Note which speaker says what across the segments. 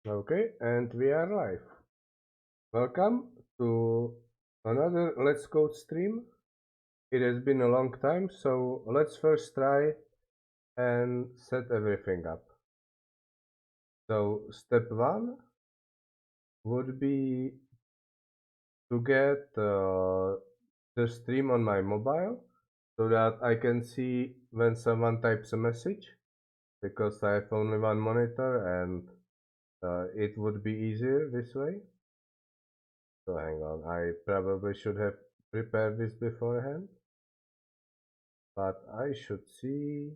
Speaker 1: Okay, and we are live. Welcome to another Let's Code stream. It has been a long time, so let's first try and set everything up. So, step one would be to get the stream on my mobile so that I can see when someone types a message because I have only one monitor and it would be easier this way. So hang on, I probably should have prepared this beforehand, but I should see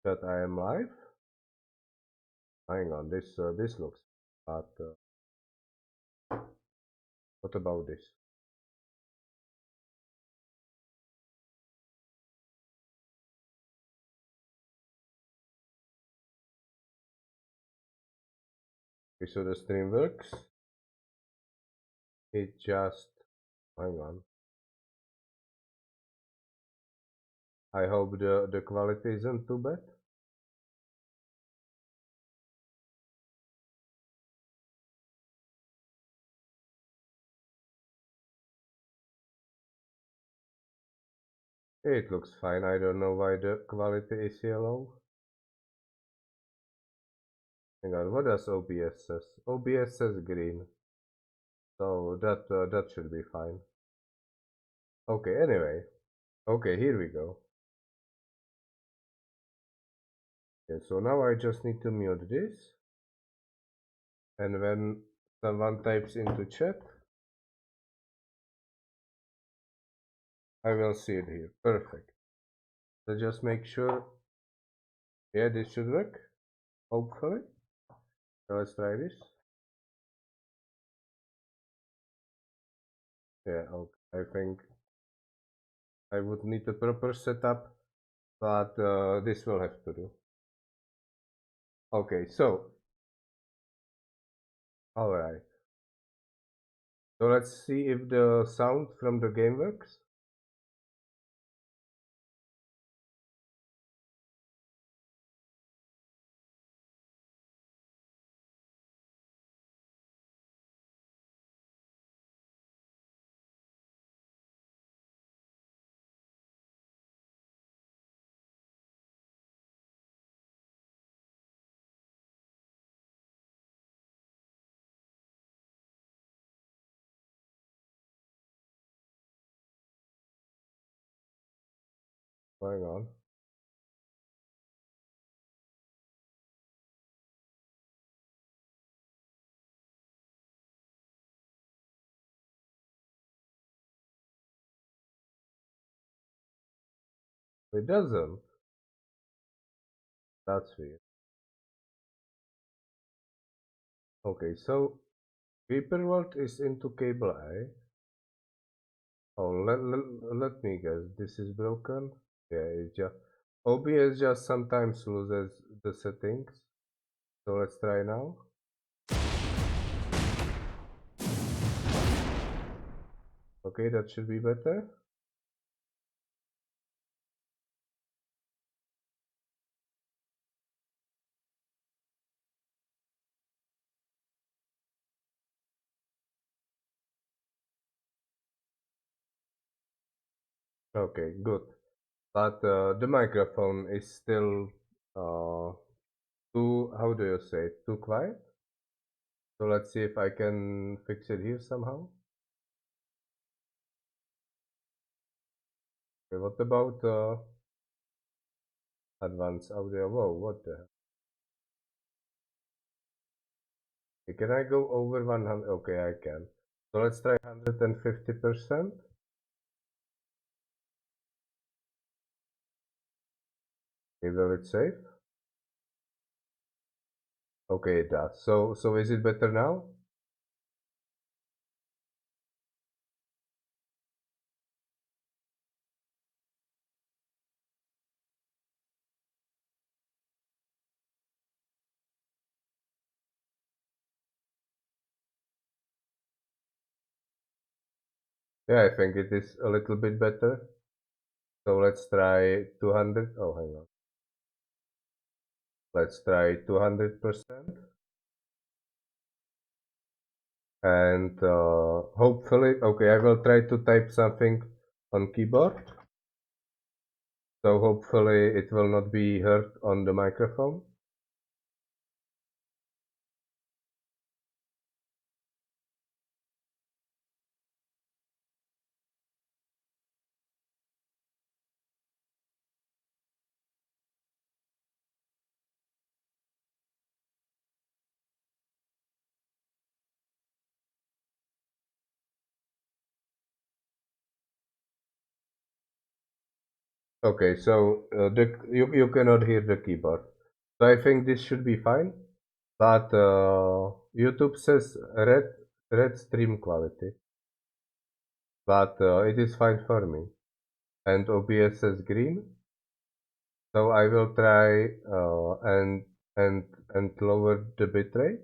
Speaker 1: that I am live. Hang on, this looks, but what about this? Okay, so the stream works. It just, hang on. I hope the quality isn't too bad. It looks fine. I don't know why the quality is yellow. Hang on, what does OBS says? OBS says green, so that should be fine. Okay, anyway. Okay, here we go. Okay, so now I just need to mute this, and when someone types into chat, I will see it here. Perfect. So just make sure, yeah, this should work, hopefully. So let's try this. Yeah, okay. I think I would need a proper setup, but this will have to do. Okay, so, alright. So let's see if the sound from the game works. Hang on. It doesn't. That's weird. Okay, so Paperwork is into cable A. Oh, let me guess. This is broken. Yeah, it just OBS just sometimes loses the settings. So let's try now. Okay, that should be better. Okay, good. But the microphone is still too, how do you say, too quiet. So let's see if I can fix it here somehow. Okay, what about advanced audio? Whoa, what the heck? Okay, can I go over 100? Okay, I can. So let's try 150%. Okay, will it save? Okay, it does. So is it better now? Yeah, I think it is a little bit better. So let's try 200. Oh, hang on. Let's try 200%. And hopefully, okay, I will try to type something on keyboard. So hopefully it will not be heard on the microphone. Okay, so you cannot hear the keyboard. So I think this should be fine. But YouTube says red stream quality, but it is fine for me. And OBS says green, so I will try and and lower the bitrate.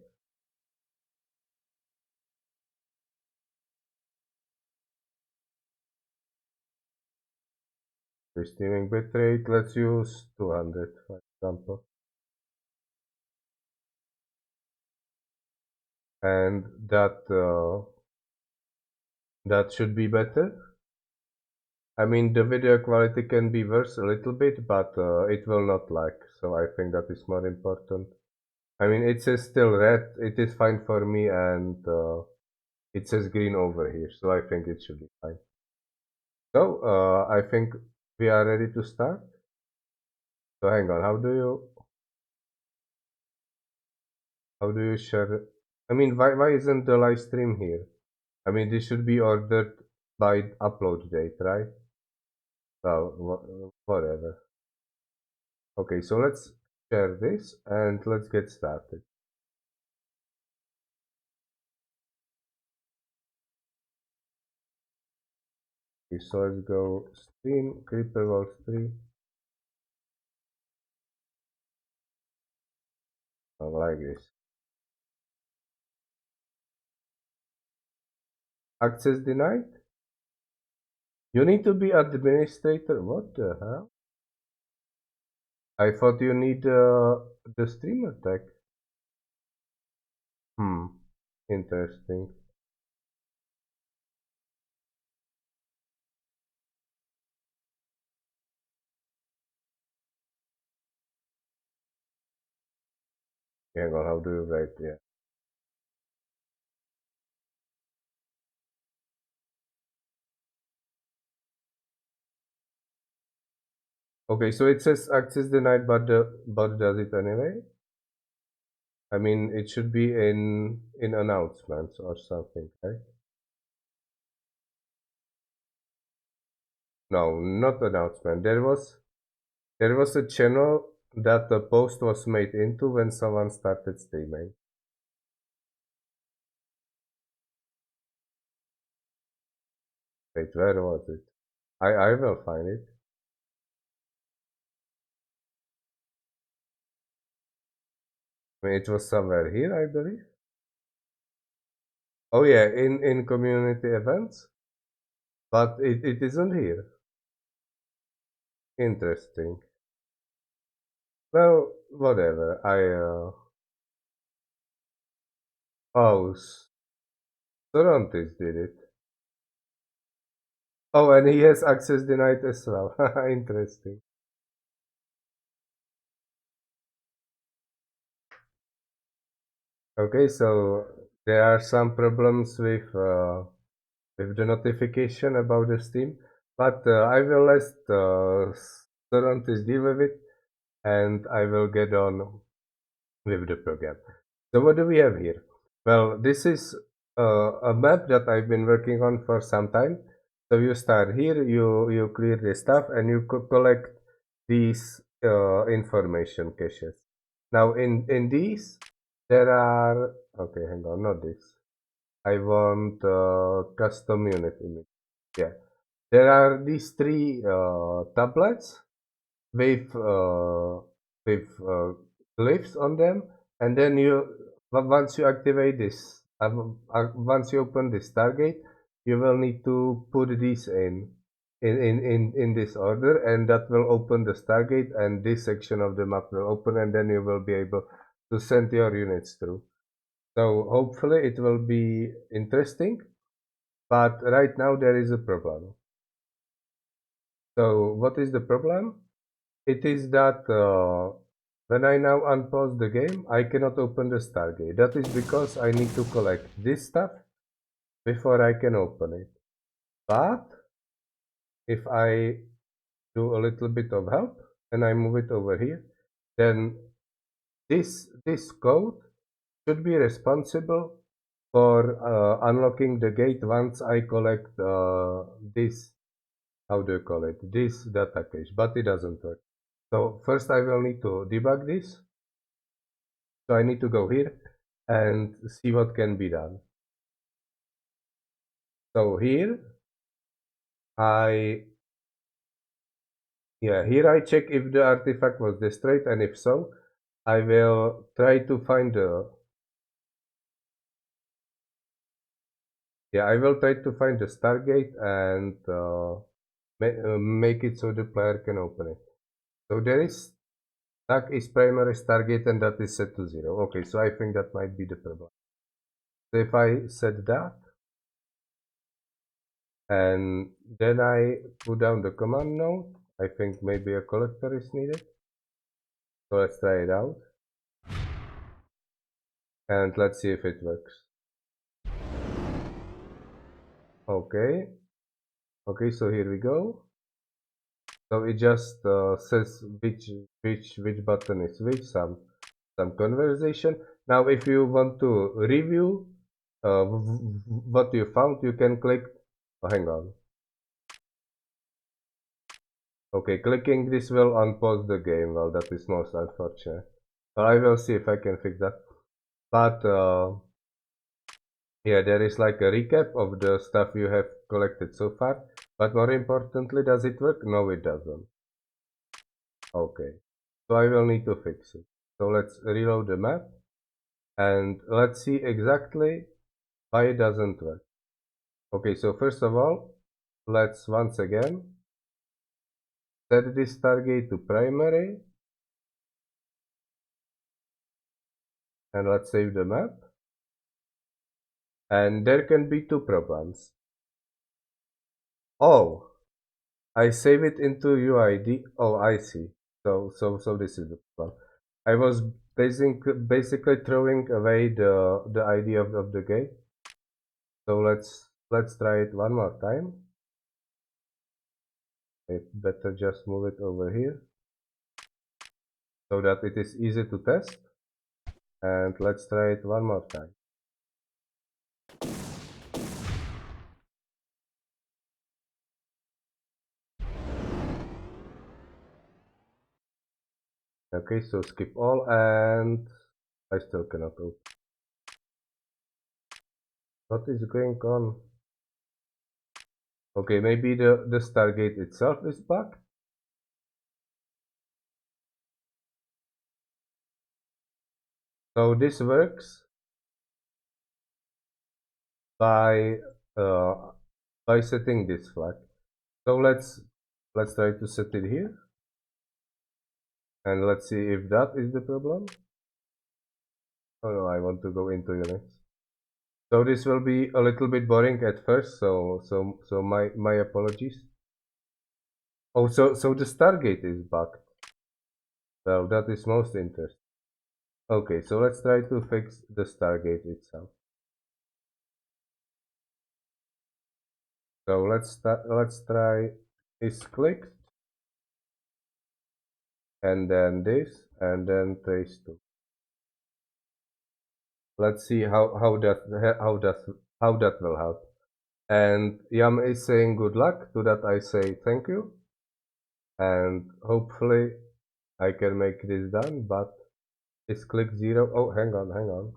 Speaker 1: The streaming bitrate, let's use 200 for example. And that should be better. I mean, the video quality can be worse a little bit, but it will not lag. So I think that is more important. I mean, it says still red. It is fine for me, and it says green over here. So I think it should be fine. So I think we are ready to start. So hang on. How do you share? I mean, why isn't the live stream here? I mean, this should be ordered by upload date, right? Well, whatever. Okay, so let's share this and let's get started. Okay, so let's go stream Creeper Wall 3. Like this. Access denied? You need to be administrator. What the hell? I thought you need the streamer tag. Interesting. Hang on, how do you write? Yeah. Okay, so it says access denied, but the bot does it anyway. I mean, it should be in announcements or something, right? No, not announcement. There was a channel that the post was made into when someone started streaming. Wait, where was it? I will find it. I mean, it was somewhere here, I believe. Oh yeah, in community events, but it isn't here. Interesting. Well, whatever. Oh, Sorontis did it. Oh, and he has access denied as well. Interesting. Okay, so there are some problems with the notification about the Steam, but I will let Sorontis deal with it, and I will get on with the program. So what do we have here? Well, this is a map that I've been working on for some time. So you start here, you clear the stuff, and you collect these information caches. Now in these there are, okay, hang on, not this. I want custom unit image. Yeah, there are these three tablets with glyphs on them, and then once you activate this, once you open this Stargate, you will need to put these in in this order, and that will open the Stargate, and this section of the map will open, and then you will be able to send your units through. So hopefully it will be interesting, but right now there is a problem. So what is the problem? It is that when I now unpause the game, I cannot open the Stargate. That is because I need to collect this stuff before I can open it. But if I do a little bit of help and I move it over here, then this code should be responsible for unlocking the gate once I collect this, how do you call it, this data cache, but it doesn't work. So first I will need to debug this. So I need to go here and see what can be done. So here I here I check if the artifact was destroyed, and if so, I will try to find the I will try to find the Stargate and make it so the player can open it. So there is stack is primary Stargate, and that is set to 0. Okay, so I think that might be the problem. So if I set that, and then I put down the command node, I think maybe a collector is needed. So let's try it out. And let's see if it works. Okay. Okay, so here we go. So it just says which button is which, some conversation. Now if you want to review what you found, you can click, oh, hang on. Okay, clicking this will unpause the game. Well, that is most unfortunate. But I will see if I can fix that. But yeah, there is like a recap of the stuff you have collected so far. But more importantly, does it work? No, it doesn't. Okay, so I will need to fix it. So let's reload the map and let's see exactly why it doesn't work. Okay, so first of all, let's once again set this target to primary and let's save the map. And there can be two problems. Oh, I save it into UID. Oh, I see. So this is the problem. I was basically throwing away the ID of the gate. So let's try it one more time. It better just move it over here so that it is easy to test. And let's try it one more time. Okay, so skip all, and I still cannot open. What is going on? Okay, maybe the Stargate itself is bugged. So this works by setting this flag. So let's try to set it here, and let's see if that is the problem. Oh no, I want to go into Unix. So this will be a little bit boring at first. So my apologies. Oh, so the Stargate is bugged. Well, that is most interesting. Okay, so let's try to fix the Stargate itself. So let's try is clicked, and then this, and then trace to. Let's see how that will help. And Yam is saying good luck. To that I say thank you, and hopefully I can make this done. But is clicked 0. Oh, hang on.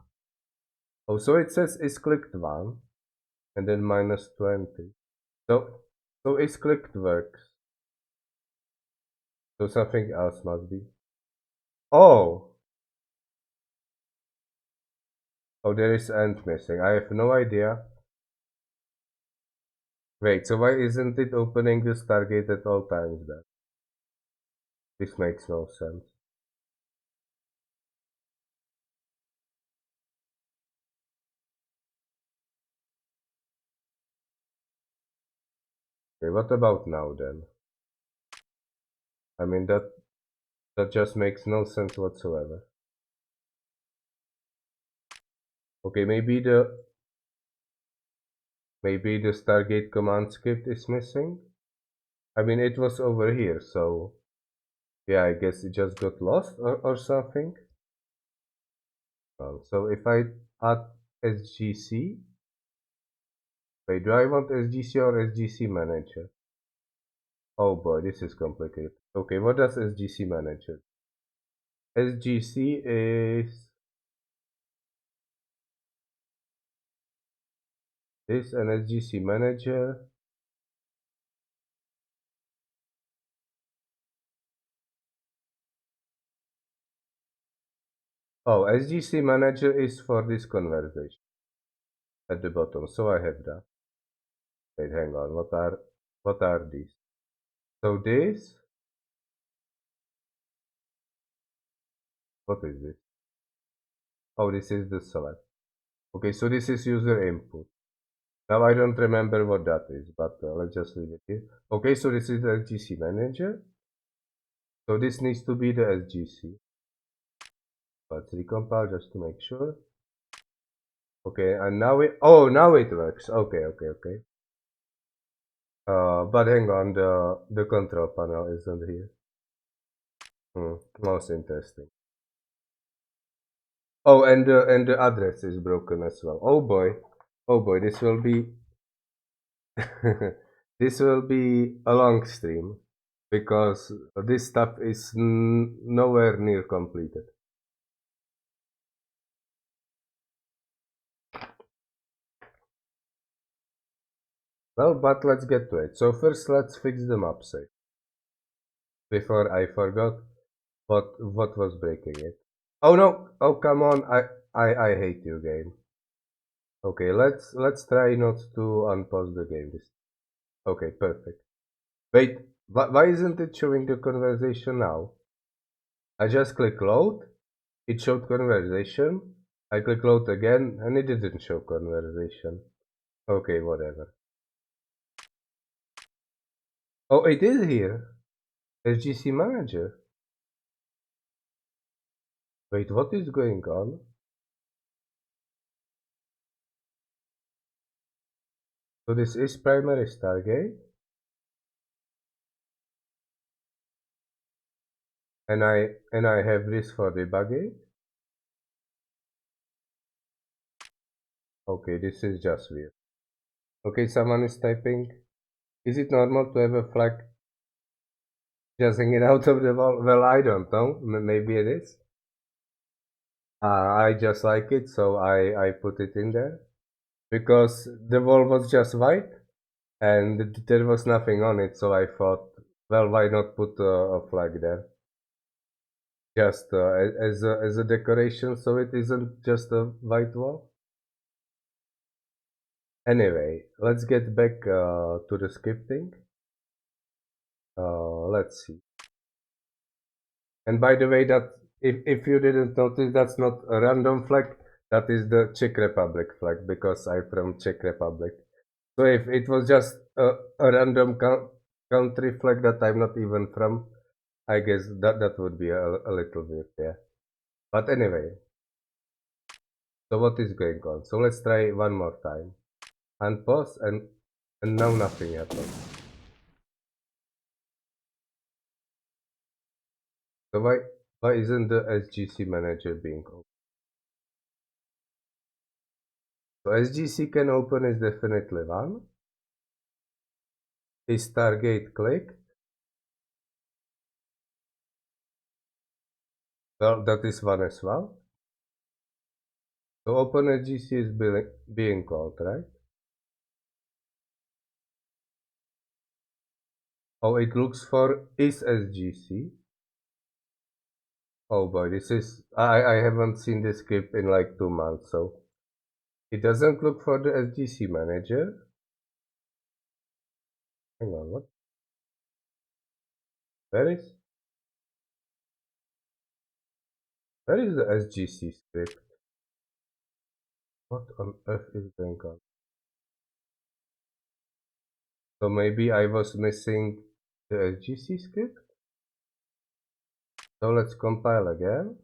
Speaker 1: Oh, so it says is clicked 1, and then -20. So is clicked works. So something else must be. Oh, oh, there is end missing. I have no idea. Wait, so why isn't it opening the Stargate at all times then? This makes no sense. Okay, what about now then? I mean that just makes no sense whatsoever. Okay, maybe the Stargate Command script is missing. I mean it was over here, so yeah, I guess it just got lost or something. So if I add SGC, wait, do I want SGC or SGC manager? Oh boy, this is complicated. Okay, what does SGC manager? SGC is this, and SGC manager. Oh, SGC manager is for this conversation at the bottom. So I have that. Wait, hang on. What are these? So this, what is this? Oh, this is the select. Okay, so this is user input. Now I don't remember what that is, but let's just leave it here. Okay, so this is the SGC manager. So this needs to be the SGC. Let's recompile just to make sure. Okay, and now it works. Okay. But hang on, the control panel isn't here. Most interesting. Oh, and the address is broken as well. Oh boy, this will be this will be a long stream because this stuff is nowhere near completed. Well, but let's get to it. So first, let's fix the map save before I forgot what was breaking it. Oh no! Oh come on! I hate you, game. Okay, let's try not to unpause the game this. Okay, perfect. Wait, why isn't it showing the conversation now? I just click load, it showed conversation. I click load again, and it didn't show conversation. Okay, whatever. Oh, it is here. SGC manager. Wait, what is going on? So this is primary Stargate, and I have this for debugging. Okay, this is just weird. Okay, someone is typing. Is it normal to have a flag just hanging out of the wall? Well, I don't know. Maybe it is. I just like it, so I put it in there because the wall was just white and there was nothing on it. So I thought, well, why not put a flag there, just as a decoration, so it isn't just a white wall. Anyway, let's get back to the scripting. Let's see. And by the way, that if you didn't notice, that's not a random flag. That is the Czech Republic flag because I'm from Czech Republic. So if it was just a random country flag that I'm not even from, I guess that would be a little weird, yeah. But anyway, so what is going on? So let's try one more time. And pause, and now nothing happens. So why isn't the SGC manager being open? So SGC can open is definitely one. Is Stargate click? Well, that is one as well. So open SGC is being called, right? Oh, it looks for is SGC. Oh boy, this is I haven't seen this script in like 2 months, so it doesn't look for the SGC manager. Hang on, what? Where is where is the SGC script? What on earth is going on? So maybe I was missing the SGC script? So let's compile again.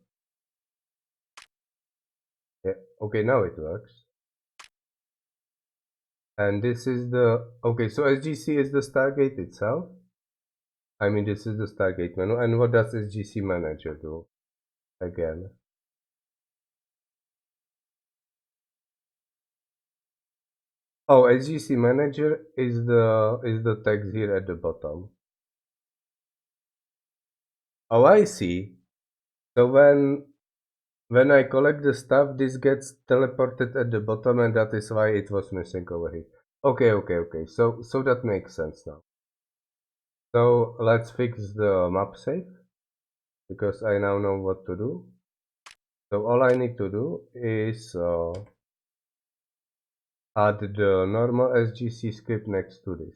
Speaker 1: Yeah, okay, now it works. And this is the, okay, so SGC is the Stargate itself. I mean, this is the Stargate menu. And what does SGC Manager do? Again. Oh, SGC Manager is the text here at the bottom. Oh, I see. So when I collect the stuff, this gets teleported at the bottom, and that is why it was missing over here. Okay. So that makes sense now. So let's fix the map save because I now know what to do. So all I need to do is add the normal SGC script next to this.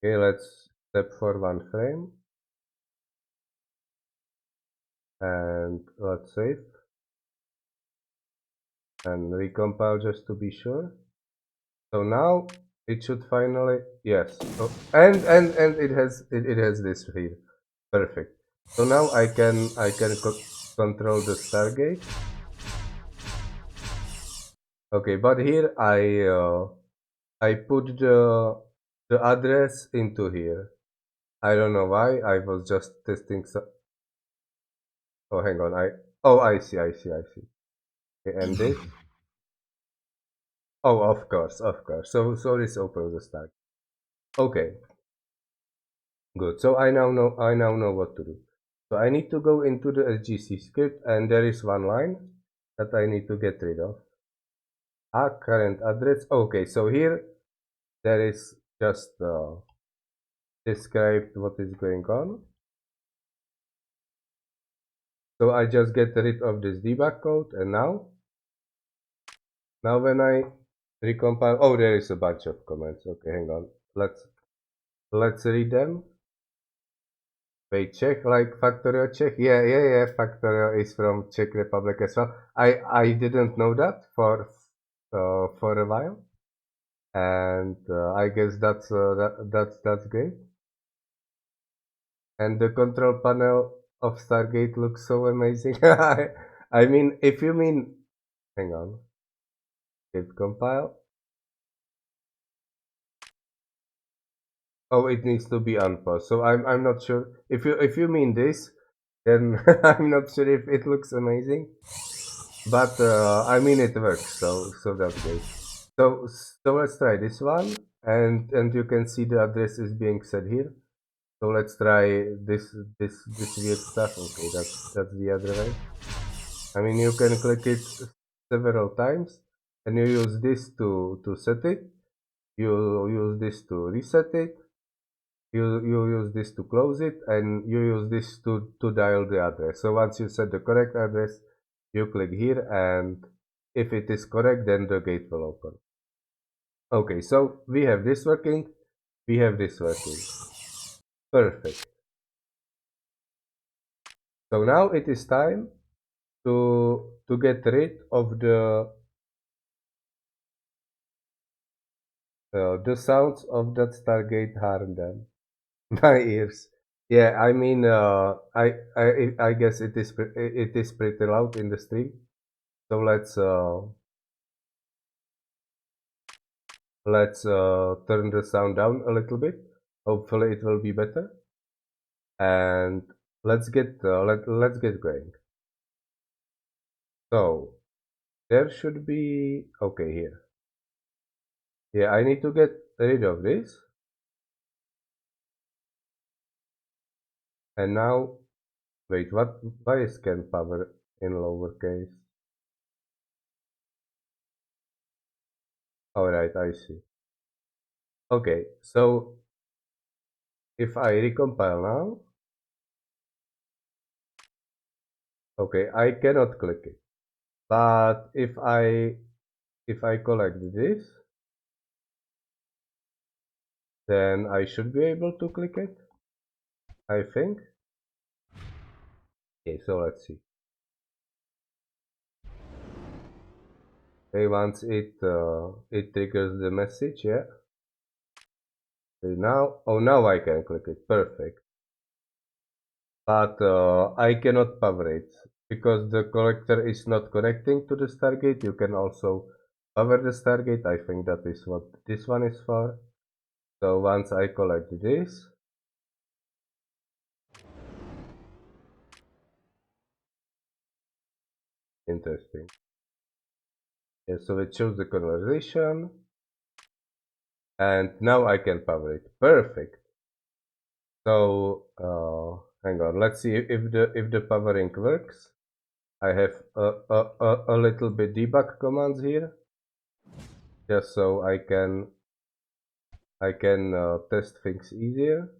Speaker 1: Okay, let's step for one frame and let's save and recompile just to be sure. So now it should finally, yes. Oh, and it has this here. Perfect. So now I can control the Stargate. Okay, but here I put the address into here. I don't know why. I was just testing. Oh, hang on. I see. Okay, and this. Oh, of course. So this opens the stack. Okay, good. So I now know what to do. So I need to go into the SGC script, and there is one line that I need to get rid of. Current address. Okay, so here there is just described what is going on. So I just get rid of this debug code, and now when I recompile, oh, there is a bunch of comments. Okay, hang on. Let's read them. Wait, Czech, like Factorio Czech? Yeah. Factorio is from Czech Republic as well. I didn't know that for a while, and I guess that's great. And the control panel of Stargate looks so amazing. I mean, if you mean, hang on, hit compile. Oh, it needs to be unpaused. So I'm not sure if you mean this, then I'm not sure if it looks amazing. But I mean it works, so that's great. So let's try this one, and you can see the address is being set here. So let's try this weird stuff. Okay, that's the other way. I mean you can click it several times, and you use this to set it. You use this to reset it. You use this to close it, and you use this to dial the address. So once you set the correct address, you click here, and if it is correct, then the gate will open. Okay, so we have this working, we have this working. Perfect. So now it is time to get rid of the sounds of that Stargate harm them. My ears. Yeah, I mean, I guess it is pretty loud in the stream. So let's turn the sound down a little bit. Hopefully it will be better. And let's get going. So there should be okay here. Yeah, I need to get rid of this. And now wait, why is can power in lowercase? Alright, I see. Okay, so if I recompile now, okay, I cannot click it. But if I if I collect this, then I should be able to click it, I think. Okay, so let's see. Okay, once it triggers the message, yeah. Okay, now I can click it, perfect. But I cannot power it because the collector is not connecting to the Stargate. You can also power the Stargate. I think that is what this one is for. So once I collect this, interesting. Yeah, so it shows the conversation, and now I can power it. Perfect. So hang on. Let's see if the powering works. I have a little bit debug commands here, just so I can test things easier.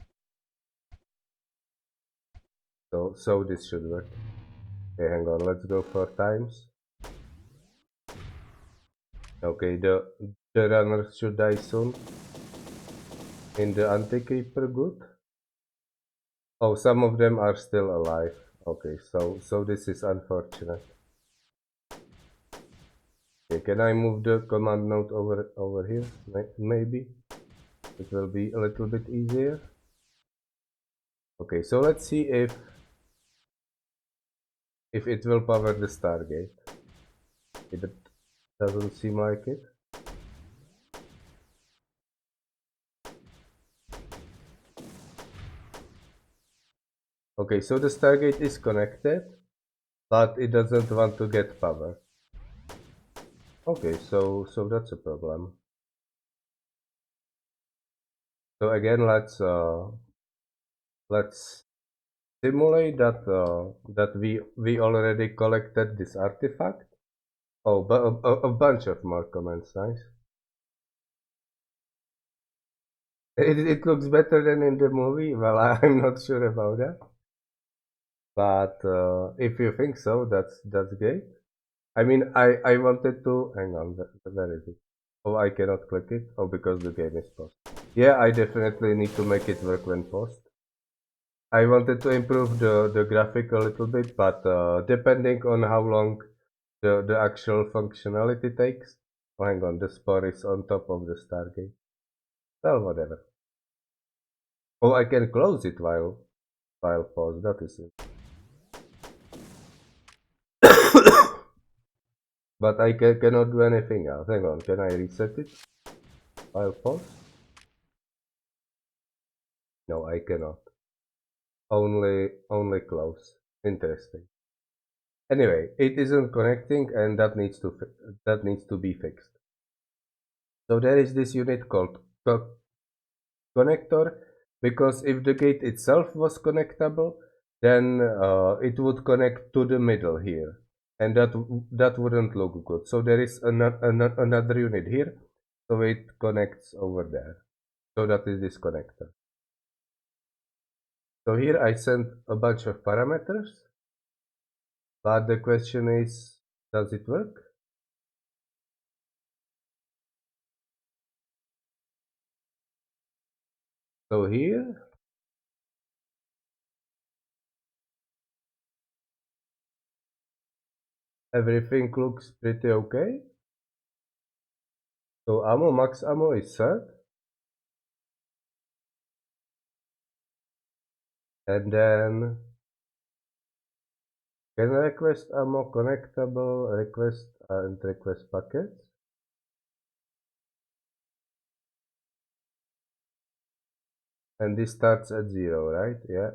Speaker 1: So this should work. Okay, hang on. Let's go for times. Okay, the runners should die soon. In the anti-creeper good. Oh, some of them are still alive. Okay, so this is unfortunate. Okay, can I move the command node over here? Maybe it will be a little bit easier. Okay, so let's see if it will power the Stargate. It doesn't seem like it. Okay, so the Stargate is connected, but it doesn't want to get power. Okay, so that's a problem. So again, let's simulate that we already collected this artifact. Oh, but a bunch of more comments, nice. It looks better than in the movie. Well, I'm not sure about that, but if you think so, that's great. I mean, I wanted to hang on. Where is it? Oh, I cannot click it. Oh, because the game is paused. Yeah, I definitely need to make it work when paused. I wanted to improve the graphic a little bit, but depending on how long the actual functionality takes. Oh, hang on, the spore is on top of the Stargate. Well, whatever. Oh, I can close it while pause. That is it. But I cannot do anything else. Hang on, can I reset it while pause? No, I cannot. Only close. Interesting. Anyway, it isn't connecting, and that needs to be fixed. So there is this unit called connector, because if the gate itself was connectable, then it would connect to the middle here, and that wouldn't look good. So there is another unit here, so it connects over there. So that is this connector. So here I sent a bunch of parameters, but the question is, does it work? So here, everything looks pretty okay. So max ammo is set, and then can request ammo connectable, request and request packets. And this starts at 0, right? Yeah.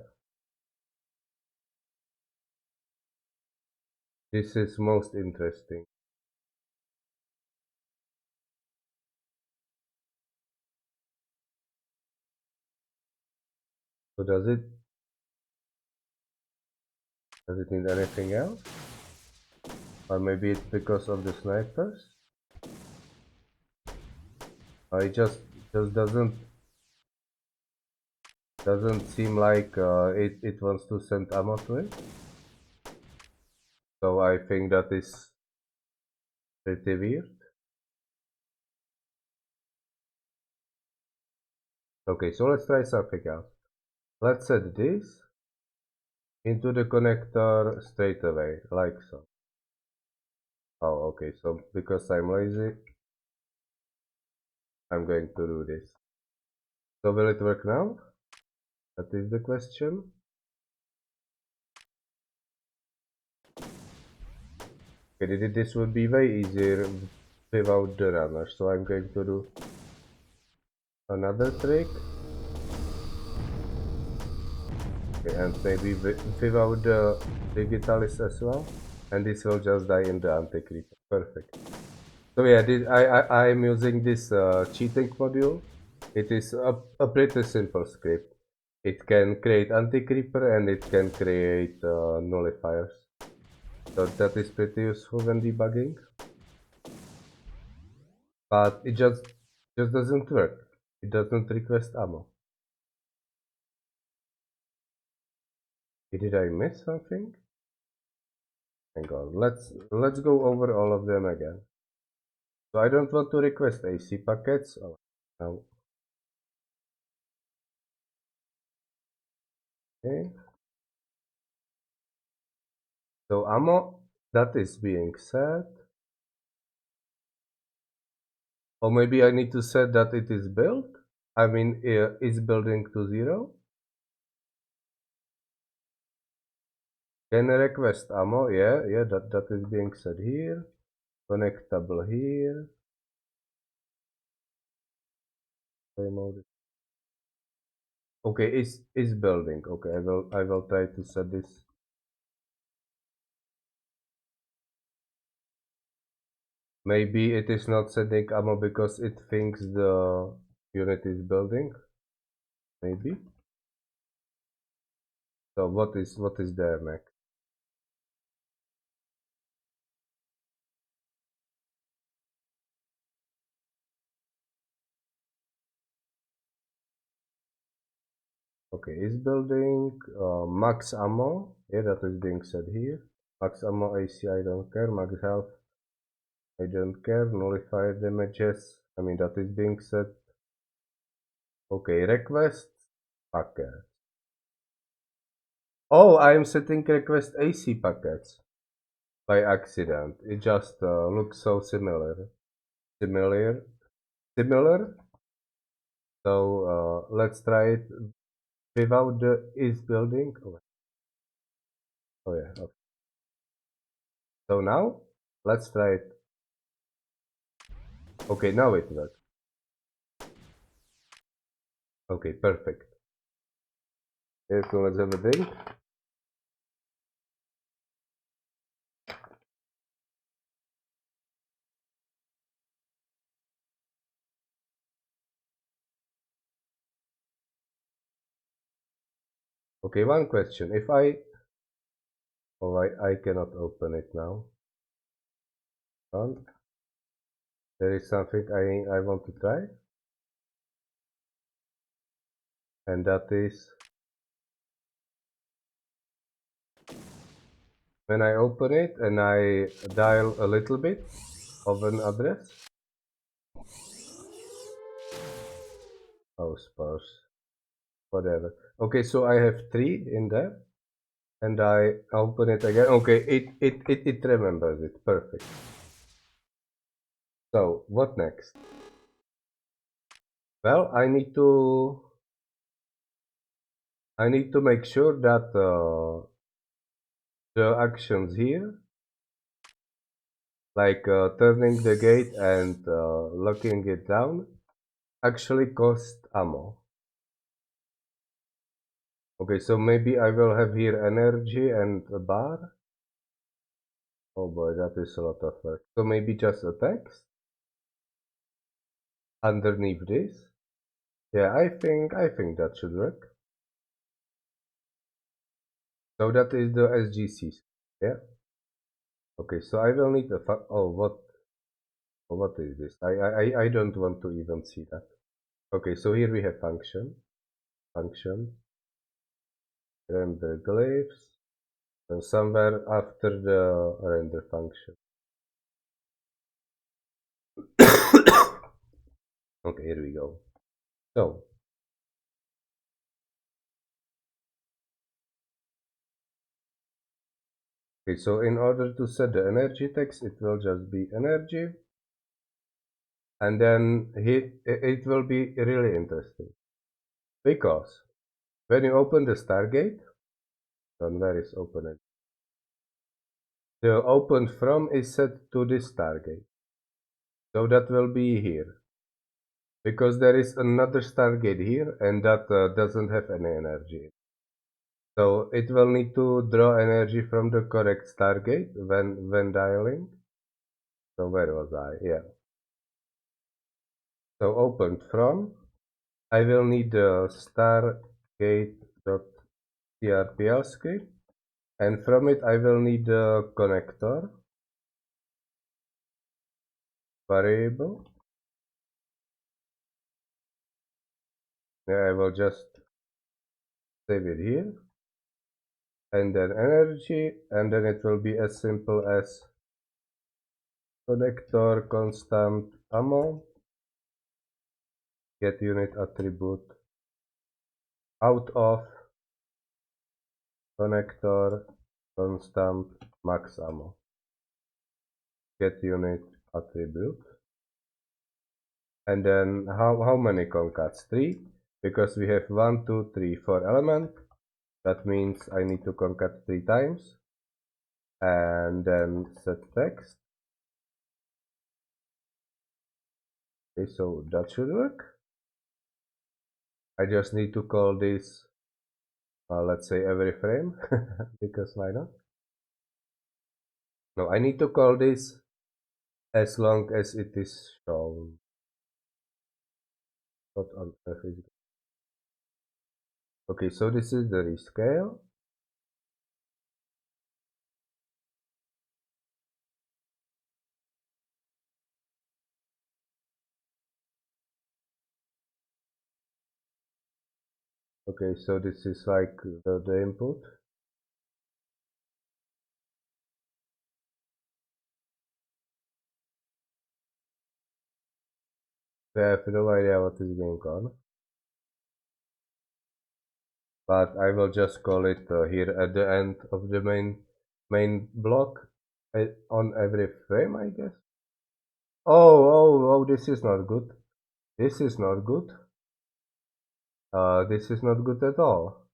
Speaker 1: This is most interesting. So does it need anything else? Or maybe it's because of the snipers? Or it just doesn't seem like it wants to send ammo to it. So I think that is pretty weird. Okay, so let's try something else. Let's set this into the connector straight away, like so. Oh, okay, so because I'm lazy, I'm going to do this. So will it work now? That is the question. Okay, this would be way easier without the runner, so I'm going to do another trick. Okay, and maybe without the digitalis as well. And this will just die in the anti-creeper. Perfect. So yeah, I'm using this cheating module. It is a pretty simple script. It can create anti-creeper and it can create nullifiers. So that is pretty useful when debugging. But it just doesn't work. It doesn't request ammo. Did I miss something? Hang on. Let's go over all of them again. So I don't want to request AC packets. Oh, no. Okay. So ammo that is being set. Or maybe I need to set that it is built. I mean, it's building to 0. Can request ammo? Yeah, that is being set here. Connectable here. Play mode. Okay, is building. Okay, I will try to set this. Maybe it is not setting ammo because it thinks the unit is building. Maybe. So what is there next? Okay, is building max ammo. Yeah, that is being said here. Max ammo AC, I don't care. Max health, I don't care. Nullifier damages. I mean, that is being said. Okay, request packet. Oh, I am setting request AC packets by accident. It just looks so similar. Similar. Similar. So let's try it without the is building. Oh yeah. Okay. So now let's try it. Okay, now it works. Okay, perfect. Yes, so let's have a drink. Okay, one question. If oh, I cannot open it now. There is something I want to try, and that is when I open it and I dial a little bit of an address. Oh, sparse. Whatever. Okay, so I have 3 in there, and I open it again. Okay, it remembers it. Perfect. So what next? Well, I need to make sure that the actions here, like turning the gate and locking it down, actually cost ammo. Okay, so maybe I will have here energy and a bar. Oh boy, that is a lot of work. So maybe just a text underneath this. Yeah, I think that should work. So that is the SGC. Yeah. Okay, so I will need a what is this? I don't want to even see that. Okay, so here we have function, render glyphs, and somewhere after the render function. Okay, here we go. So Okay, so in order to set the energy text, it will just be energy. And then it will be really interesting. Because when you open the Stargate, then where is open it? The opened from is set to this Stargate. So that will be here. Because there is another Stargate here and that doesn't have any energy. So it will need to draw energy from the correct Stargate when dialing. So where was I? Yeah. So opened from. I will need the stargate.crpl script. And from it I will need the connector variable. Yeah, I will just save it here. And then energy, and then it will be as simple as connector constant ammo get unit attribute out of connector constant max ammo get unit attribute. And then how many concats? 3, because we have 1 2 3 4 element. That means I need to concat 3 times. And then set text. Okay, so that should work. I just need to call this let's say every frame because why not? No, I need to call this as long as it is shown. What on earth is it? Okay, so this is the rescale. Okay, so this is like the input. I have no idea what is going on, but I will just call it here at the end of the main block on every frame, I guess. Oh, this is not good. This is not good. This is not good at all.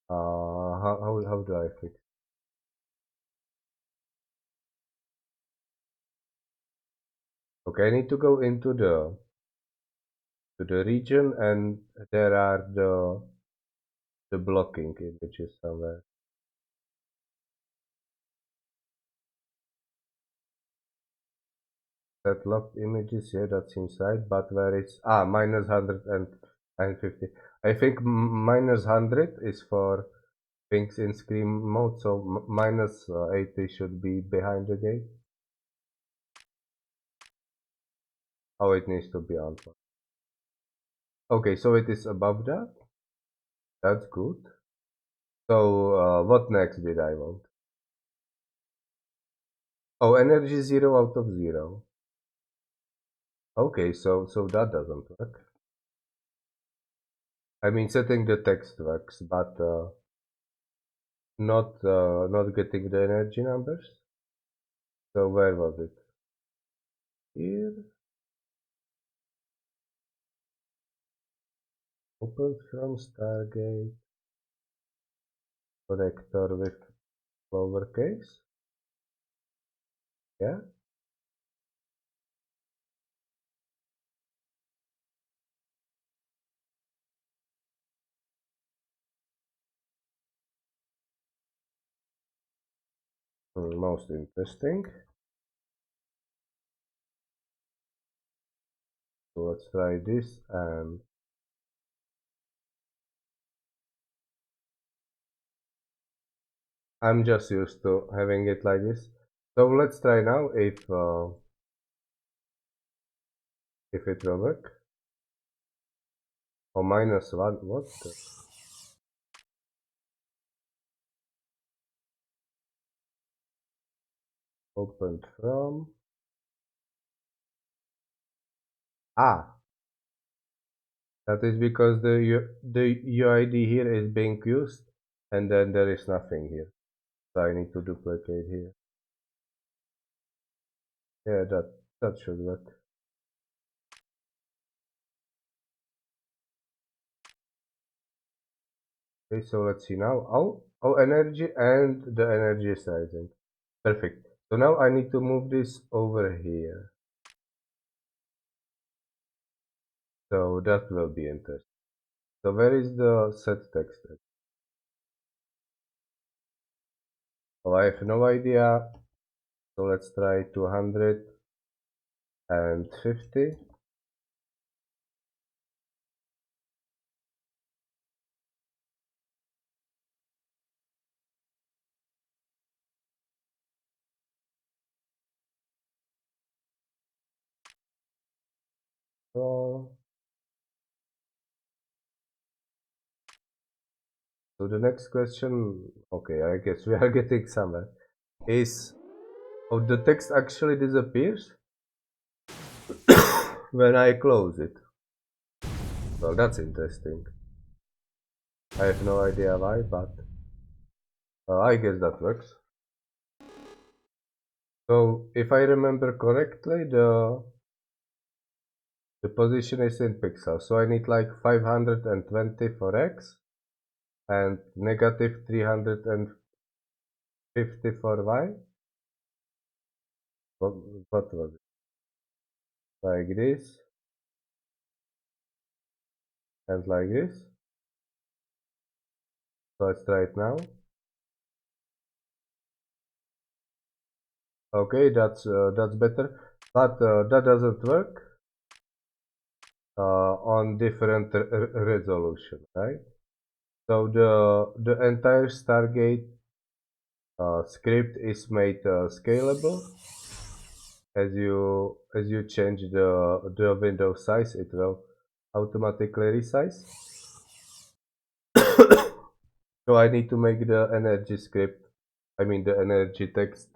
Speaker 1: How do I fix? Okay, I need to go into the region, and there are the blocking images somewhere. That locked images, yeah, that seems right, but where is minus 150. I think minus 100 is for things in screen mode, so minus 80 should be behind the gate. Oh, it needs to be on. Okay, so it is above that. That's good. So what next did I want? Oh, energy 0 out of 0. Okay, so that doesn't work. I mean, setting the text works, but not getting the energy numbers. So where was it? Here. Open from Stargate. Connector with lowercase. Yeah. Most interesting. So let's try this, and I'm just used to having it like this. So let's try now if it will work. Oh, minus 1. What the? Opened from. That is because the UID here is being used, and then there is nothing here. So I need to duplicate here. Yeah, that should work. Okay, so let's see now. Oh, energy and the energy is rising. Perfect. So now I need to move this over here. So that will be interesting. So where is the set text? Oh, I have no idea. So let's try 250. So, so the next question, okay, I guess we are getting somewhere, is, oh, the text actually disappears when I close it. Well, that's interesting. I have no idea why, but I guess that works. So if I remember correctly, the position is in pixels. So I need like 520 for x and negative 350 for y. What, what was it? Like this and like this. So let's try it now. Okay, that's better, but that doesn't work on different resolution, right? So the entire Stargate script is made scalable. As you change the window size, it will automatically resize. So I need to make the energy script, I mean the energy text,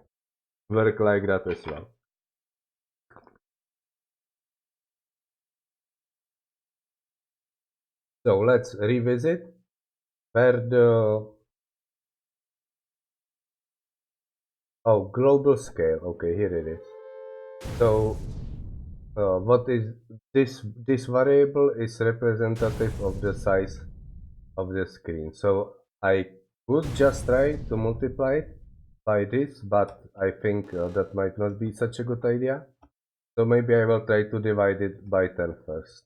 Speaker 1: work like that as well. So let's revisit where the, oh, global scale. Okay, here it is. So what is this variable is representative of the size of the screen. So I could just try to multiply it by this, but I think that might not be such a good idea. So maybe I will try to divide it by 10 first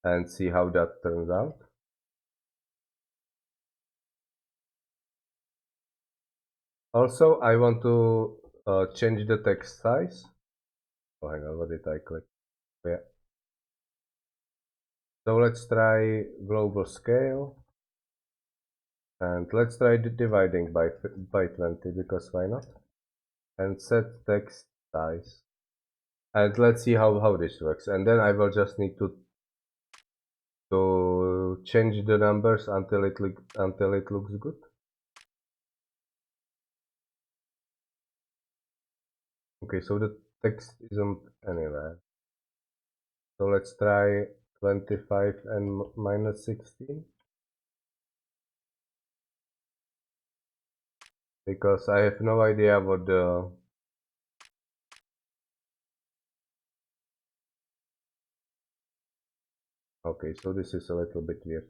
Speaker 1: and see how that turns out. Also, I want to change the text size. Oh, hang on, what did I click? Yeah. So let's try global scale. And let's try dividing by 20, because why not? And set text size. And let's see how this works. And then I will just need to change the numbers until it looks good. Okay, so the text isn't anywhere. So let's try 25 and minus 16. Because I have no idea what the... Okay, so this is a little bit weird.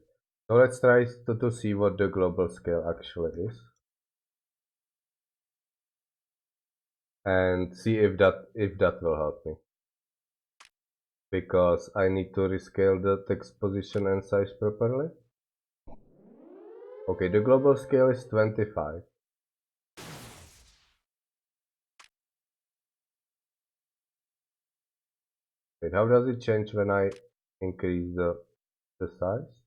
Speaker 1: So let's try to see what the global scale actually is. And see if that will help me. Because I need to rescale the text position and size properly. Okay, the global scale is 25. Wait, how does it change when I increase the size?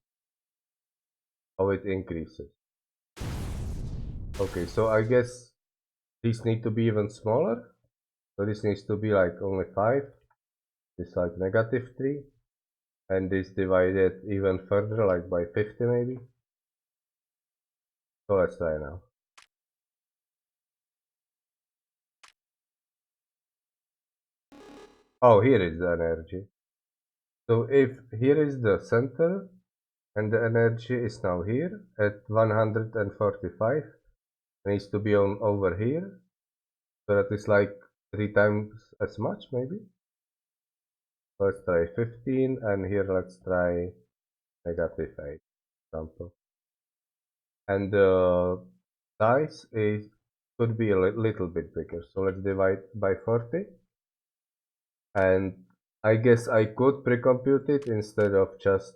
Speaker 1: Oh, it increases. Okay, so I guess these need to be even smaller. So this needs to be like only 5. This like negative 3. And this divided even further, like by 50 maybe. So let's try now. Oh, here is the energy. So if here is the center, and the energy is now here at 145, needs to be on over here. So that is like 3 times as much maybe. Let's try 15 and here let's try negative 8 example. And the size is could be a little bit bigger. So let's divide by 40. And I guess I could pre-compute it instead of just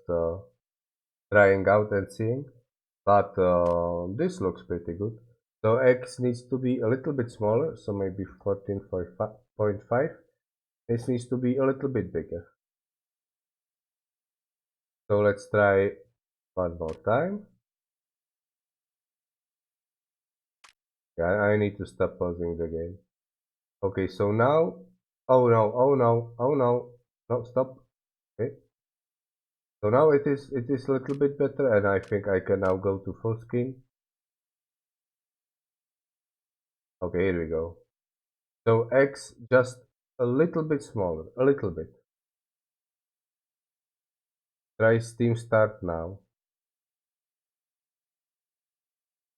Speaker 1: trying out and seeing. But this looks pretty good. So x needs to be a little bit smaller, so maybe 14.5. This needs to be a little bit bigger. So let's try one more time. Yeah, I need to stop pausing the game. Okay, so now, oh no, oh no, oh no, no, stop. Okay, so now it is a little bit better, and I think I can now go to full screen. Okay, here we go. So X just a little bit smaller, a little bit. Try Steam Start now.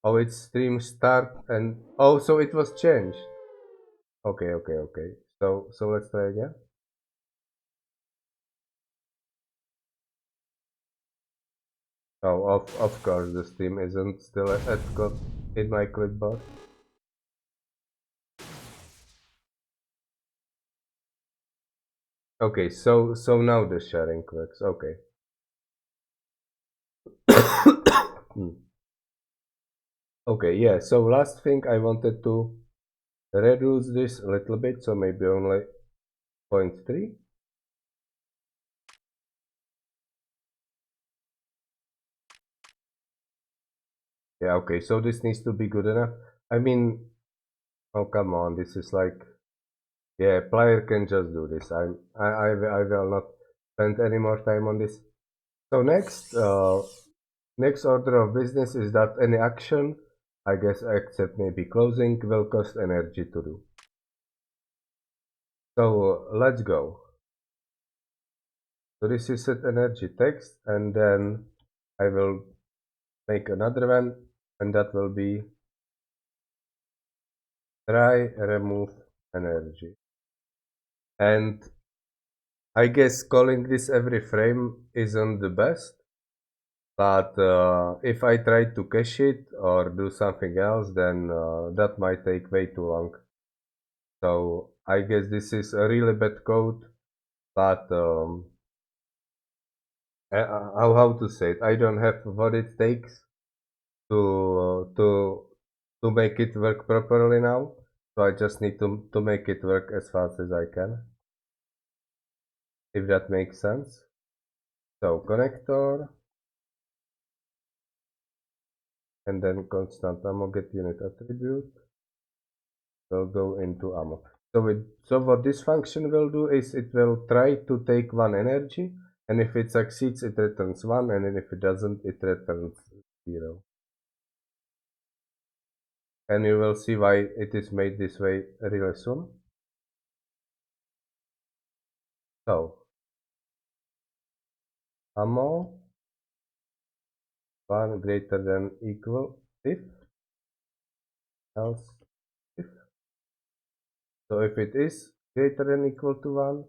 Speaker 1: Oh, it's Steam Start and oh, so it was changed. Okay, okay, okay. So let's try again. Oh, of course the Steam isn't still at got in my clipboard. Okay, so now the sharing works. Okay. Hmm. Okay, yeah. So last thing I wanted to reduce this a little bit, so maybe only 0.3. Yeah, okay, so this needs to be good enough. I mean, oh come on, this is like, yeah, player can just do this. I will not spend any more time on this. So next order of business is that any action, I guess except maybe closing, will cost energy to do. So let's go. So this is set energy text, and then I will make another one, and that will be try remove energy. And I guess calling this every frame isn't the best, but if I try to cache it or do something else, then that might take way too long. So I guess this is a really bad code, but how to say it? I don't have what it takes to make it work properly now. So I just need to make it work as fast as I can, if that makes sense. So connector, and then constant ammo get unit attribute will go into ammo. So what this function will do is it will try to take one energy, and if it succeeds it returns one, and then if it doesn't it returns 0. And you will see why it is made this way really soon. So ammo 1 greater than equal if else if. So if it is greater than equal to 1,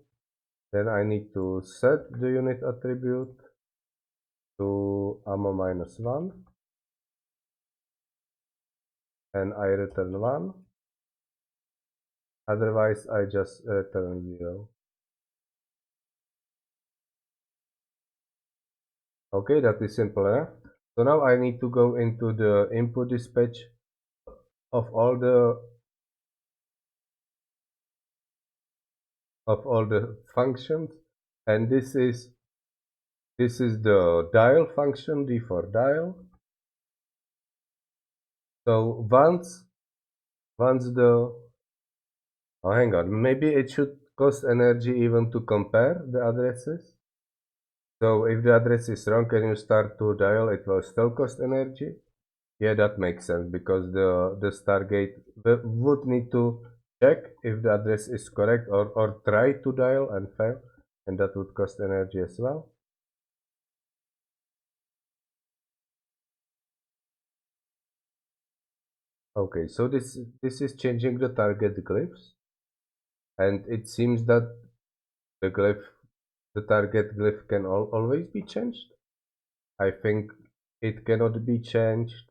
Speaker 1: then I need to set the unit attribute to ammo minus 1, and I return 1, otherwise I just return 0. Okay, that is simple enough. So now I need to go into the input dispatch of all the functions, and this is the dial function, D for dial. So once the oh hang on, maybe it should cost energy even to compare the addresses. So if the address is wrong and you start to dial, it will still cost energy. Yeah, that makes sense because the Stargate would need to check if the address is correct, or try to dial and fail, and that would cost energy as well. Okay, so this is changing the target glyphs, and it seems that the glyph, the target glyph can always be changed. I think it cannot be changed.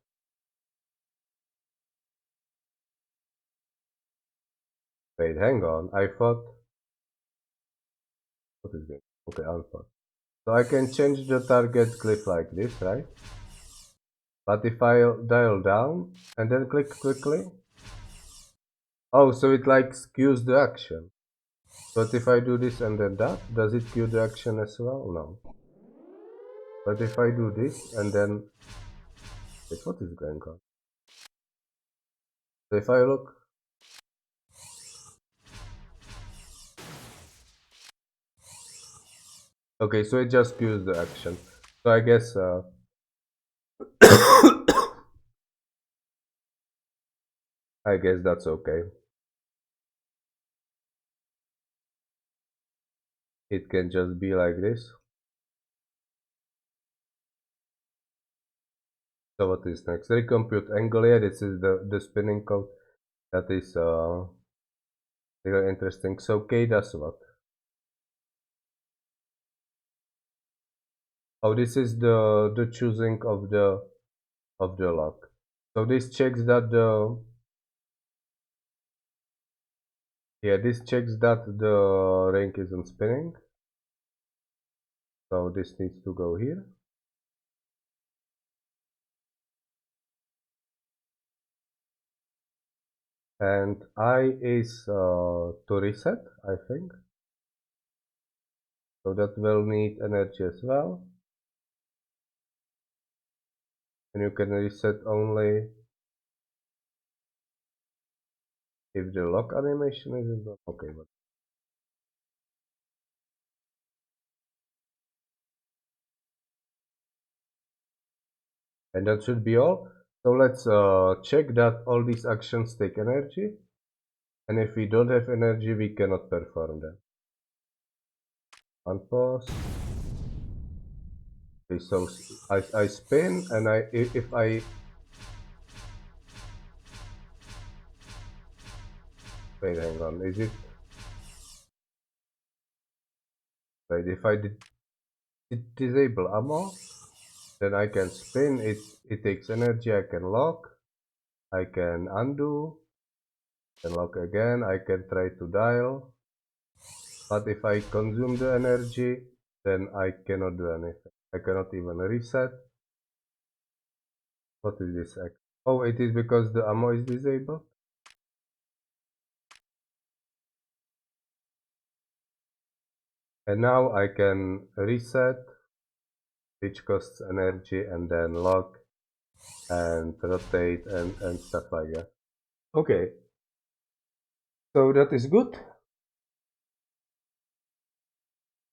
Speaker 1: Wait, hang on. I thought, what is it? Okay, alpha. So I can change the target glyph like this, right? But if I dial down and then click quickly, oh, so it like skews the action. But if I do this and then that, does it cue the action as well? No. But if I do this and then, wait, what is going on? So if I look, okay, so it just cues the action. So I guess, I guess that's okay. It can just be like this. So what is next? Recompute angle. Yeah, this is the spinning code. That is really interesting. So K does what? Oh, this is the choosing of the lock. So this checks that the, yeah, this checks that the ring isn't spinning. So this needs to go here. And I is to reset, I think. So that will need energy as well. And you can reset only if the lock animation isn't done. Okay, but and that should be all. So let's check that all these actions take energy. And if we don't have energy, we cannot perform them. Unpause. Okay, so I spin and if I, wait, hang on, is it, wait, if I disable ammo, then I can spin, it takes energy, I can lock, I can undo, and lock again, I can try to dial, but if I consume the energy, then I cannot do anything. I cannot even reset. What is this? Oh, it is because the ammo is disabled? And now I can reset, which costs energy, and then lock and rotate and stuff like that. Okay, so that is good.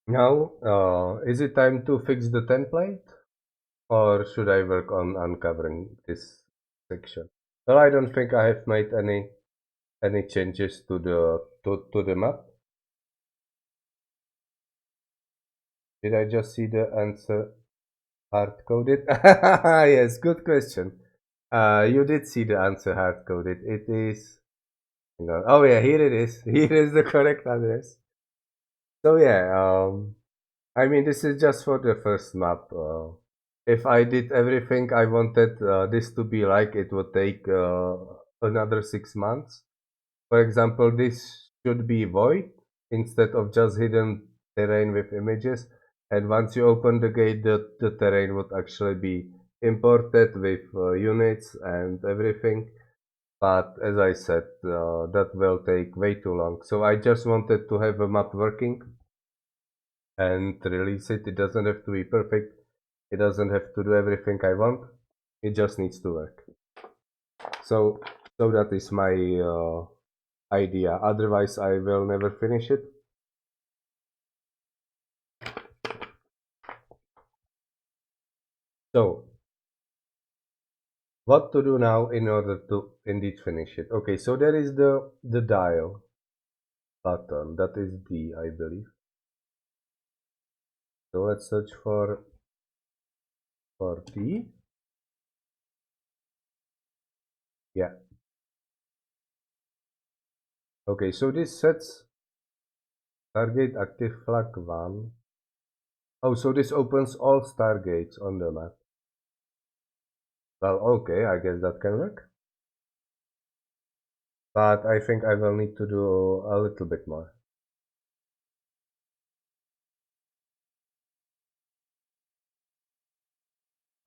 Speaker 1: Now, is it time to fix the template? Or should I work on uncovering this section? Well, I don't think I have made any changes to the map. Did I just see the answer hard coded? Yes, good question. You did see the answer hard coded. It is. Oh yeah, here it is. Here is the correct address. So yeah, I mean this is just for the first map. If I did everything I wanted this to be like, it would take another 6 months. For example, this should be void instead of just hidden terrain with images. And once you open the gate, the terrain would actually be imported with units and everything. But as I said, that will take way too long. So I just wanted to have a map working and release it. It doesn't have to be perfect. It doesn't have to do everything I want. It just needs to work. So, so that is my idea. Otherwise, I will never finish it. So, what to do now in order to indeed finish it? Okay, so there is the dial button. That is D, I believe. So let's search for D. Yeah. Okay, so this sets Stargate active flag 1. Oh, so this opens all Stargates on the map. Well, okay, I guess that can work. But I think I will need to do a little bit more.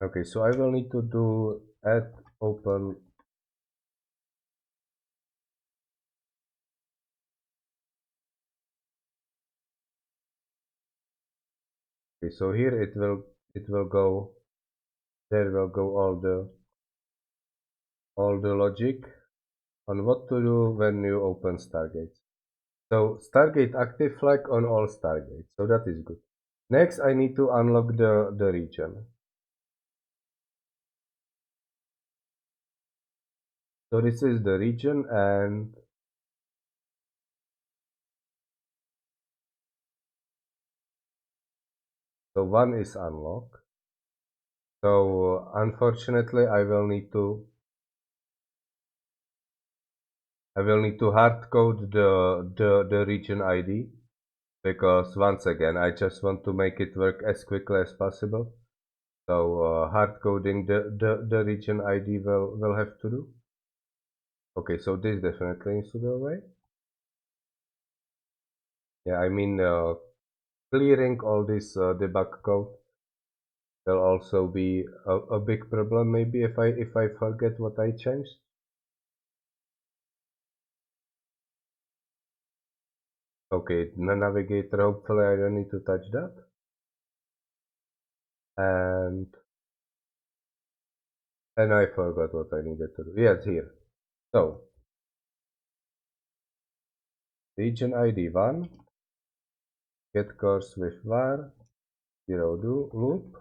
Speaker 1: Okay, so I will need to do add open. Okay, so here it will go, there will go all the logic on what to do when you open Stargates. So Stargate active flag on all Stargates, so that is good. Next I need to unlock the region. So this is the region, and so one is unlocked. So unfortunately I will need to hard code the region ID, because once again I just want to make it work as quickly as possible. So hard coding the region ID will have to do. Okay, so this definitely needs to go away. Yeah, I mean clearing all this debug code will also be a big problem maybe if I forget what I changed. Okay, the navigator, hopefully I don't need to touch that. And I forgot what I needed to do. Yes, here. So region ID 1, get course with var 0 do loop,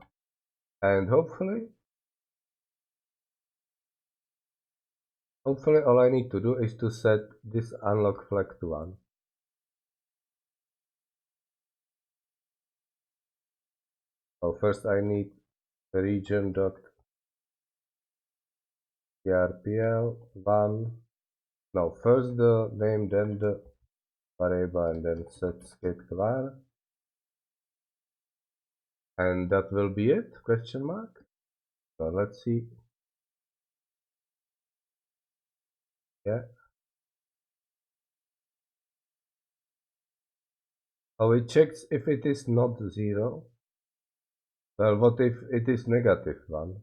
Speaker 1: and hopefully all I need to do is to set this unlock flag to 1. So first I need the region.trpl 1. No, first the name, then the variable, and then set skate var. And that will be it, question mark. So let's see. Yeah. Oh, it checks if it is not 0. Well, what if it is negative 1?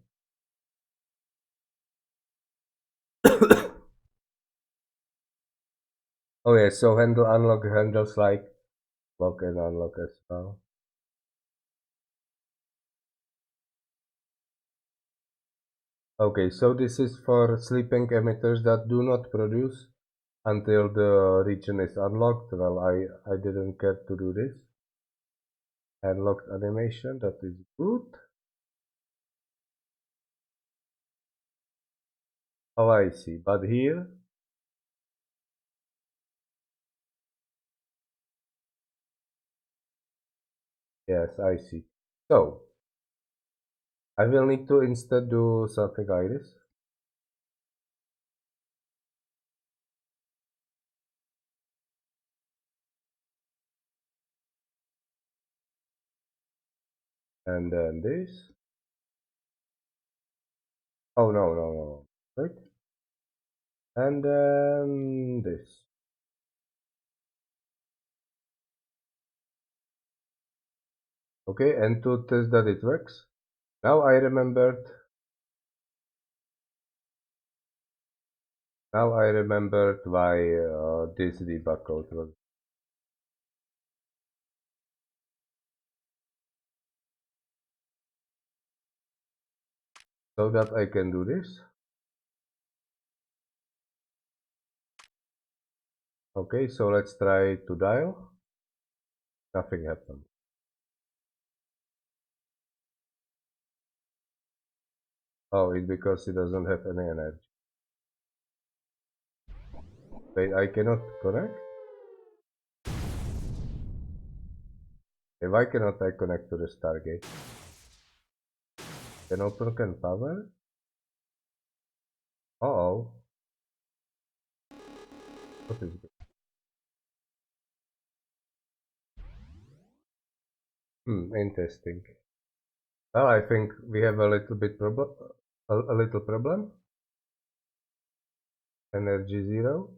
Speaker 1: Oh yeah, so handle unlock handles like lock and unlock as well. Okay, so this is for sleeping emitters that do not produce until the region is unlocked. Well, I didn't care to do this. Unlocked animation, that is good. Oh, I see, but here, yes, I see. So, I will need to instead do something like this. And then this. Oh, no, no, no. Wait. And then this. Okay, and to test that it works. Now I remembered. Now I remembered why this debug code was. So that I can do this. Okay, so let's try to dial. Nothing happened. Oh, it's because it doesn't have any energy. Wait, I cannot connect? Why cannot I connect to the Stargate? Can open can power? Uh oh. What is this? Interesting. Well, I think we have a little bit problem. A little problem. Energy zero.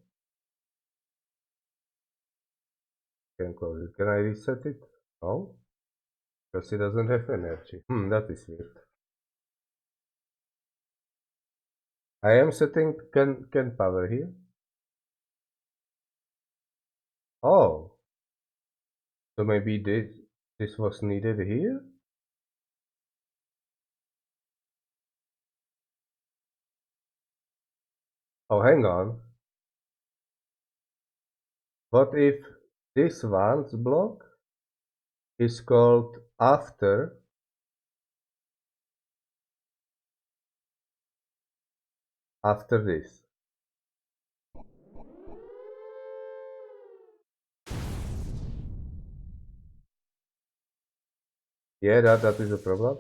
Speaker 1: Can close it. Can I reset it? No, because it doesn't have energy. That is weird. I am setting can power here. Oh, so maybe this was needed here. Oh, hang on. What if this one's block is called after this? Yeah, that is a problem.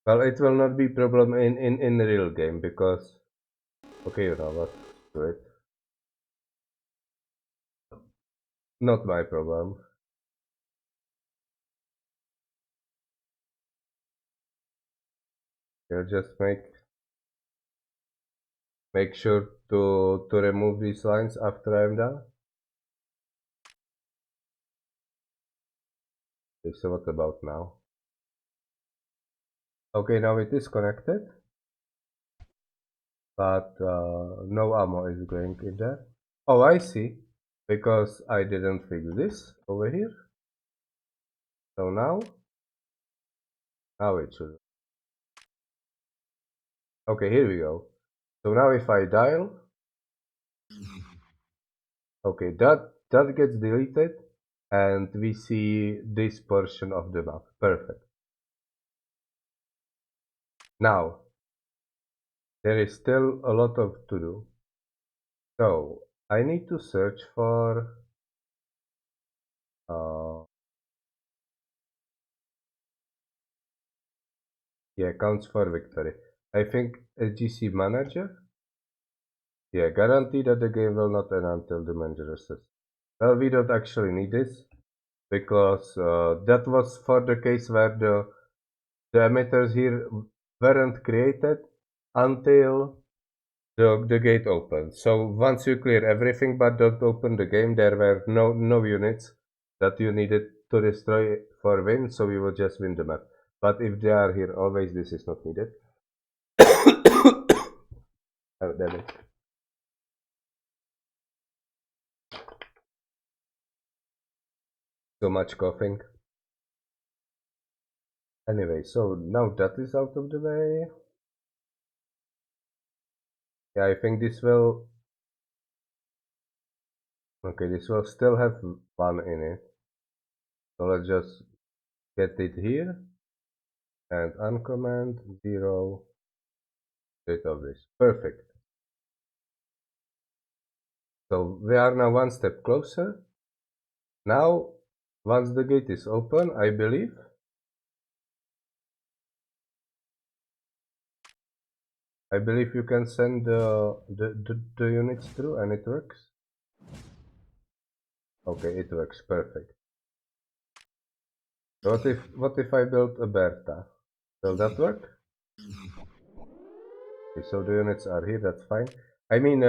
Speaker 1: Well, it will not be problem in real game because okay, you know what? Do it. Not my problem. You just make sure to remove these lines after I'm done. Okay, so what about now? Okay, now it is connected, but no ammo is going in there. Oh, I see. Because I didn't fix this over here. So now it should. Okay, here we go. So now if I dial, okay, that gets deleted, and we see this portion of the map. Perfect. Now there is still a lot of to do. So I need to search for yeah, counts for victory. I think SGC manager. Yeah, guarantee that the game will not end until the manager resets. Well, we don't actually need this because that was for the case where the emitters here weren't created until the gate opened. So once you clear everything but don't open the game, there were no units that you needed to destroy for win, so we will just win the map. But if they are here always, this is not needed. Oh, damn it. So much coughing. Anyway, so now that is out of the way. Yeah, I think this will. Okay, this will still have one in it. So let's just get it here and uncommand 0 state of this. Perfect. So we are now one step closer. Now, once the gate is open, I believe you can send the units through and it works. Okay, it works perfect. So what if I build a Bertha? Will that work? Okay, so the units are here, that's fine. I mean,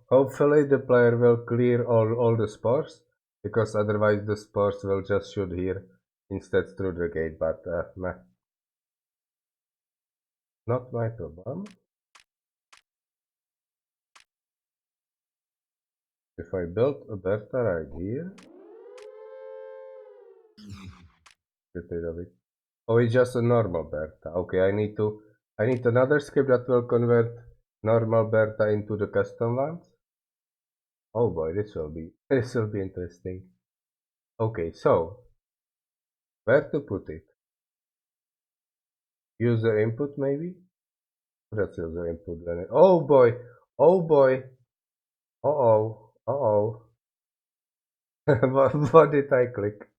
Speaker 1: hopefully the player will clear all the spores, because otherwise the spores will just shoot here instead through the gate, but meh. Not my problem. If I build a Bertha right here, get rid of it. Oh, it's just a normal Bertha. Okay, I need another script that will convert normal Bertha into the custom ones. Oh boy, this will be interesting. Okay, so where to put it? User input maybe? That's user input then. Oh boy, oh boy, uh-oh, uh-oh. What did I click?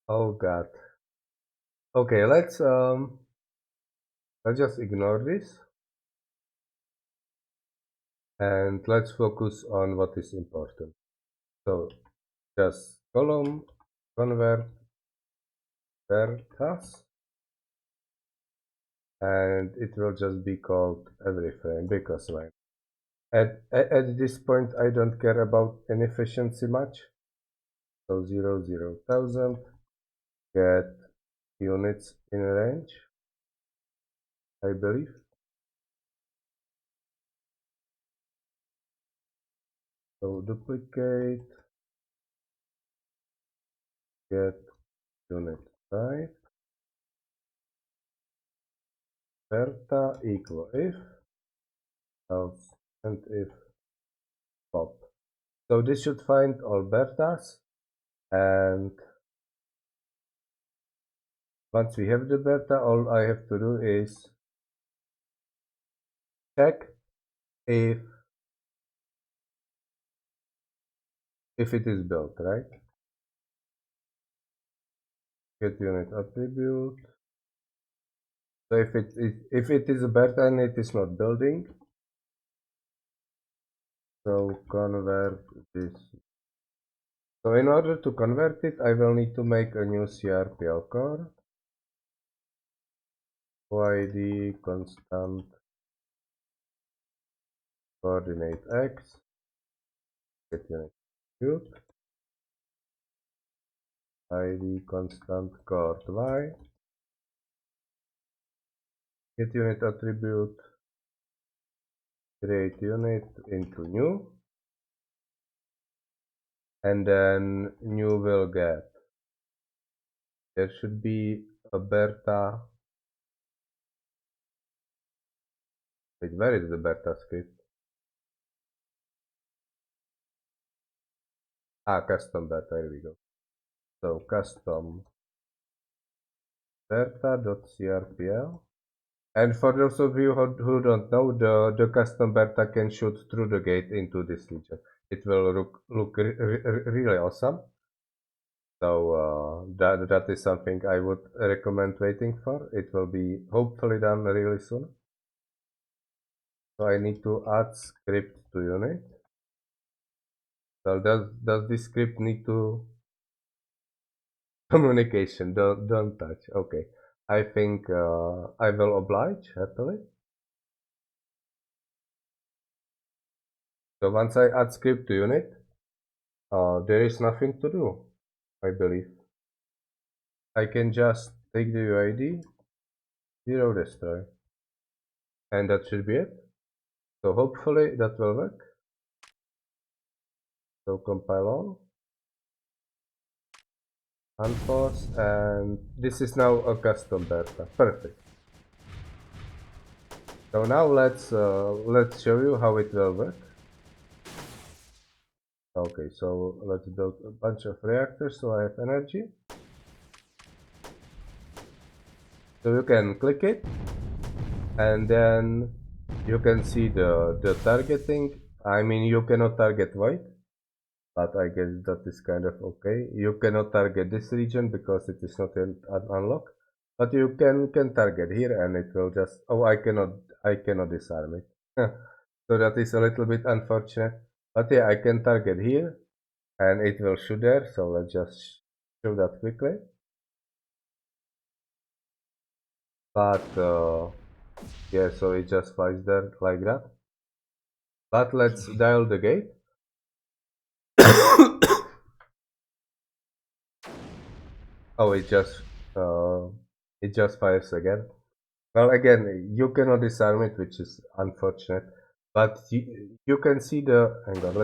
Speaker 1: Oh god. Okay, let's just ignore this and let's focus on what is important. So just column convert Bertas, and it will just be called every frame because why? At this point I don't care about inefficiency much. So 0,000 get units in range, I believe. So duplicate, get unit type, Berta equal if, else, and if pop. So this should find all Bertas, and once we have the Berta, all I have to do is check if it is built, right? Get unit attribute. So if it is a Berta and it is not building, so convert this. So in order to convert it, I will need to make a new CRPL core. YD constant coordinate X. Get unit attribute. ID constant coord Y. Get unit attribute. Create unit into new. And then new will get. There should be a Berta. Wait, where is the Berta script? Custom Berta, here we go. So custom Berta.crpl. And for those of you who don't know, the custom Berta can shoot through the gate into this region. It will look really awesome. So that is something I would recommend waiting for. It will be hopefully done really soon. So I need to add script to unit. So does this script need to communication? Don't touch. Okay. I think I will oblige happily. So once I add script to unit, there is nothing to do, I believe. I can just take the UID, 0 destroy, and that should be it. So hopefully that will work. So compile all, unpause, and this is now a custom Berta. Perfect. So now let's show you how it will work. Okay, so let's build a bunch of reactors so I have energy. So you can click it, and then you can see the targeting. I mean, you cannot target white, but I guess that is kind of okay. You cannot target this region because it is not unlocked, but you can target here, and it will just. Oh, I cannot disarm it. So that is a little bit unfortunate. But yeah, I can target here, and it will shoot there. So let's just show that quickly. But yeah, so it just flies there like that. But let's dial the gate. Oh, it just fires again. Well, again, you cannot disarm it, which is unfortunate. But you can see the. Hang on,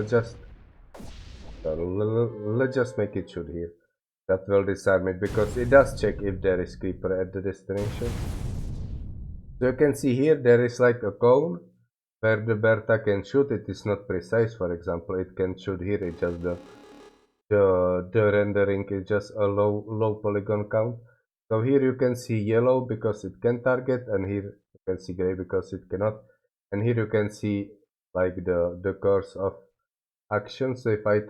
Speaker 1: let's just make it shoot here. That will disarm it because it does check if there is creeper at the destination. So you can see here there is like a cone where the Berta can shoot. It is not precise. For example, it can shoot here. It just the rendering is just a low polygon count. So here you can see yellow because it can target, and here you can see gray because it cannot. And here you can see like the course of action. So if I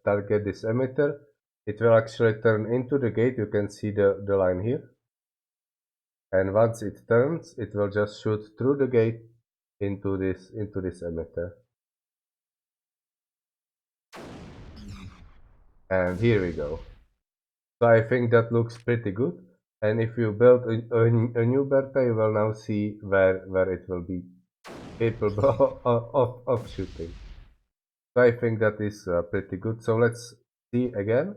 Speaker 1: target this emitter, it will actually turn into the gate. You can see the line here. And once it turns, it will just shoot through the gate into this emitter. And here we go. So I think that looks pretty good. And if you build a new Berta, you will now see where it will be capable of shooting. So I think that is pretty good. So let's see again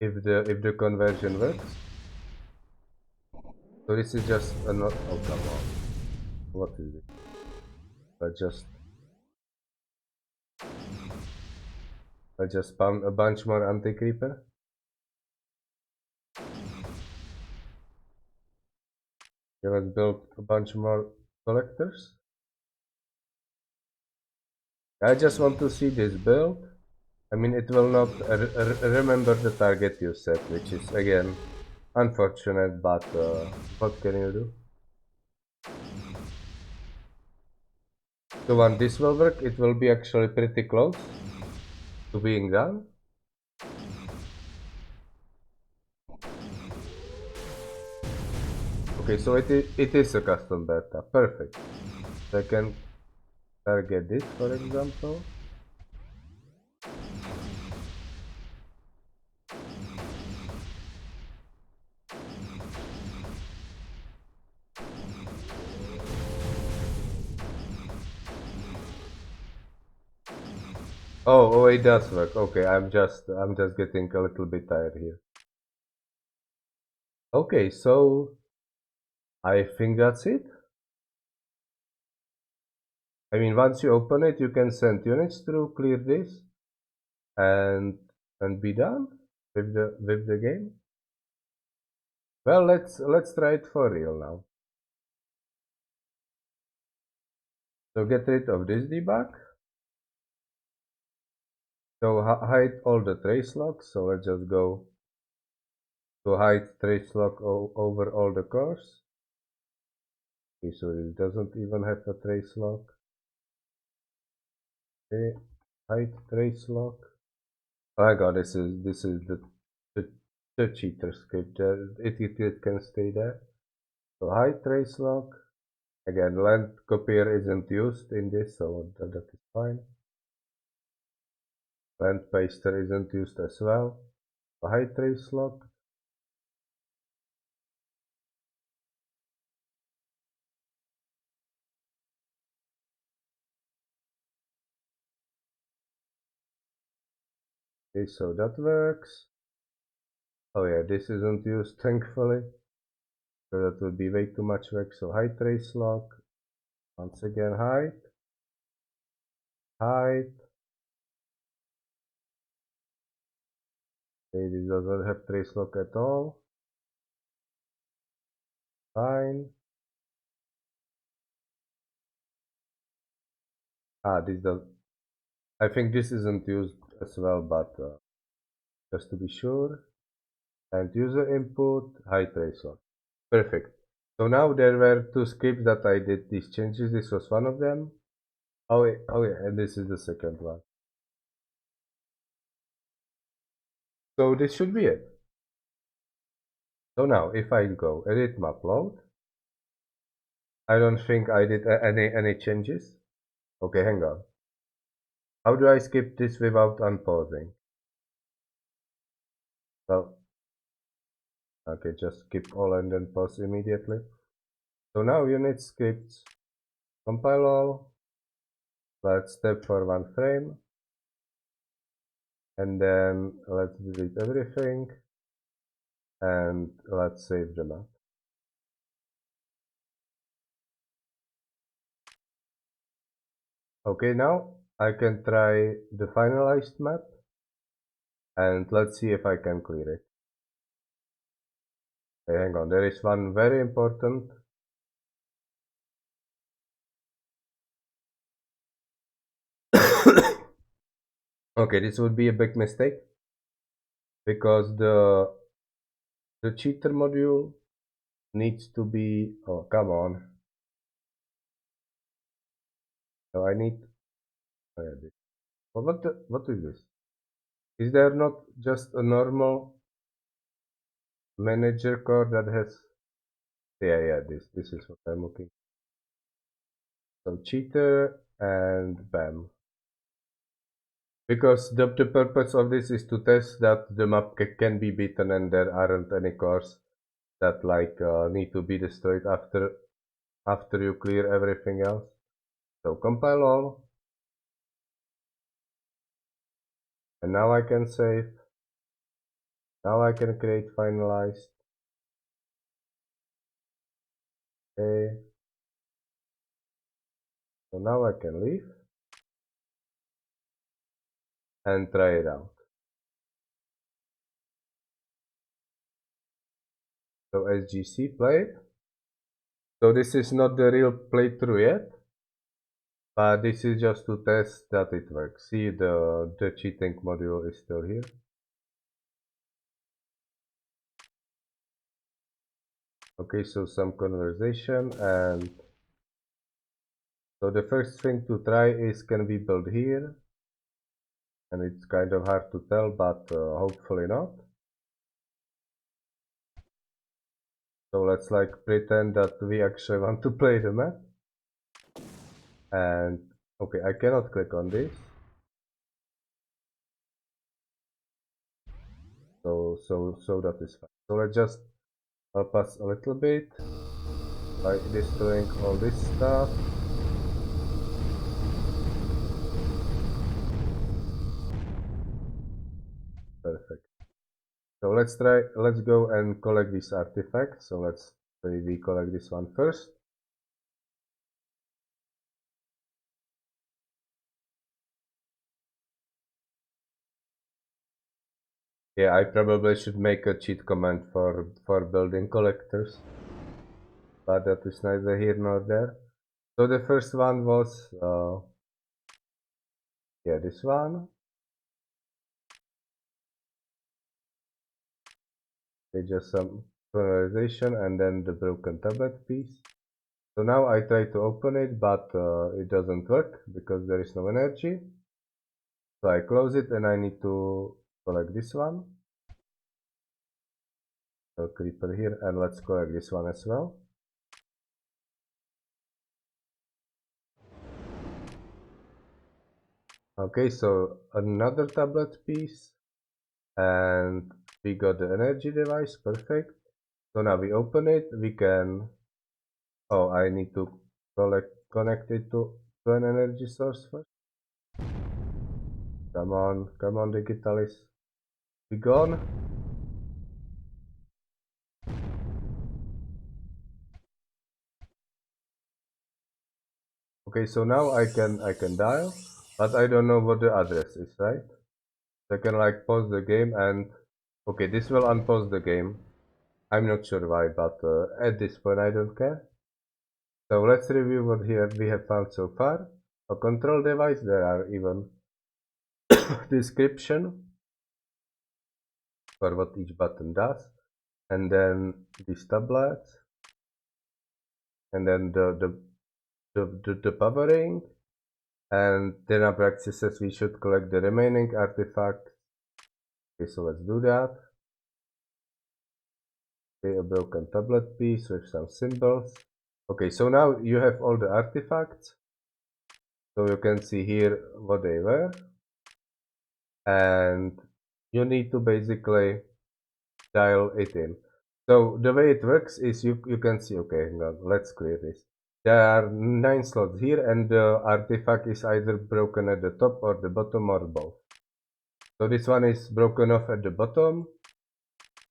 Speaker 1: if the conversion works. So this is just a not. Oh come on! What is it? I just found a bunch more anti-creeper. Okay, let's build a bunch more collectors. I just want to see this build. I mean, it will not remember the target you set, which is again unfortunate, but what can you do? So when this will work, it will be actually pretty close to being done. Okay, so it is a custom beta. Perfect. So I can target this, for example. Oh, it does work. Okay, I'm just getting a little bit tired here. Okay, so I think that's it. I mean, once you open it, you can send units through, clear this, and be done with the game. Well, let's try it for real now. So get rid of this debug. So hide all the trace logs. So let's just go to hide trace log over all the cores. Okay, so it doesn't even have a trace log. Okay, hide trace log. Oh my god, this is the, the cheater script. It can stay there. So hide trace log. Again, land copier isn't used in this, so that is fine. Land paster isn't used as well. So hide trace log. Okay, so that works. Oh yeah, this isn't used, thankfully. So that would be way too much work. So hide trace log. Once again, hide. Hide. Okay, this doesn't have trace log at all. Fine. This does. I think this isn't used as well, but just to be sure. And user input, hide trace log. Perfect. So now there were two scripts that I did these changes. This was one of them. Oh yeah, and this is the second one. So this should be it. So now if I go edit map load, I don't think I did any changes. Okay, hang on. How do I skip this without unpausing? Well, okay, just skip all and then pause immediately. So now unit scripts, compile all. Let's step for one frame. And then let's delete everything. And let's save the map. Okay, now I can try the finalized map. And let's see if I can clear it. Okay, hang on, there is one very important. Okay, this would be a big mistake because the cheater module needs to be. Oh, come on. So I need. Oh, yeah, this. What is this? Is there not just a normal manager core that has? Yeah, this is what I'm looking. So cheater and bam. Because the purpose of this is to test that the map can be beaten and there aren't any cores that like need to be destroyed after you clear everything else. So compile all, and now I can save. Now I can create finalized. Okay, so now I can leave and try it out. So SGC play. So this is not the real playthrough yet, but this is just to test that it works. See, the cheating module is still here. Okay, so some conversation, and so the first thing to try is, can we build here? And it's kind of hard to tell, but hopefully not. So let's like pretend that we actually want to play the map. And okay, I cannot click on this. So that is fine. So let's just help us a little bit by destroying all this stuff. Perfect. So let's go and collect this artifact. So let's say we collect this one first. Yeah, I probably should make a cheat command for building collectors, but that is neither here nor there. So the first one was yeah, this one. Okay, just some polarization and then the broken tablet piece. So now I try to open it, but it doesn't work because there is no energy. So I close it and I need to collect this one. So creeper here, and let's collect this one as well. Okay, so another tablet piece, and we got the energy device, perfect. So now we open it, we can, oh, I need to connect it to an energy source first. Come on, Digitalis. Be gone. Okay, so now I can dial, but I don't know what the address is, right? So I can like pause the game and okay, this will unpause the game. I'm not sure why, but at this point I don't care. So let's review what here we have found so far. A control device, there are even description for what each button does, and then these tablets, and then the powering, and then Abraxas says we should collect the remaining artifact. Okay, so let's do that. Okay, a broken tablet piece with some symbols. Okay, so now you have all the artifacts. So you can see here what they were. And you need to basically dial it in. So the way it works is you can see, okay, hang on, let's clear this. There are 9 slots here and the artifact is either broken at the top or the bottom or both. So this one is broken off at the bottom,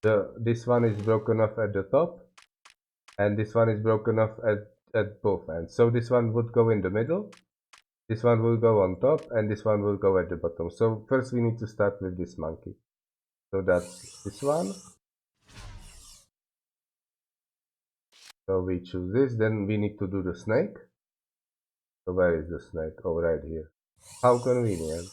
Speaker 1: this one is broken off at the top, and this one is broken off at both ends. So this one would go in the middle, this one will go on top, and this one will go at the bottom. So first we need to start with this monkey. So that's this one. So we choose this, then we need to do the snake. So where is the snake? Oh, right here. How convenient.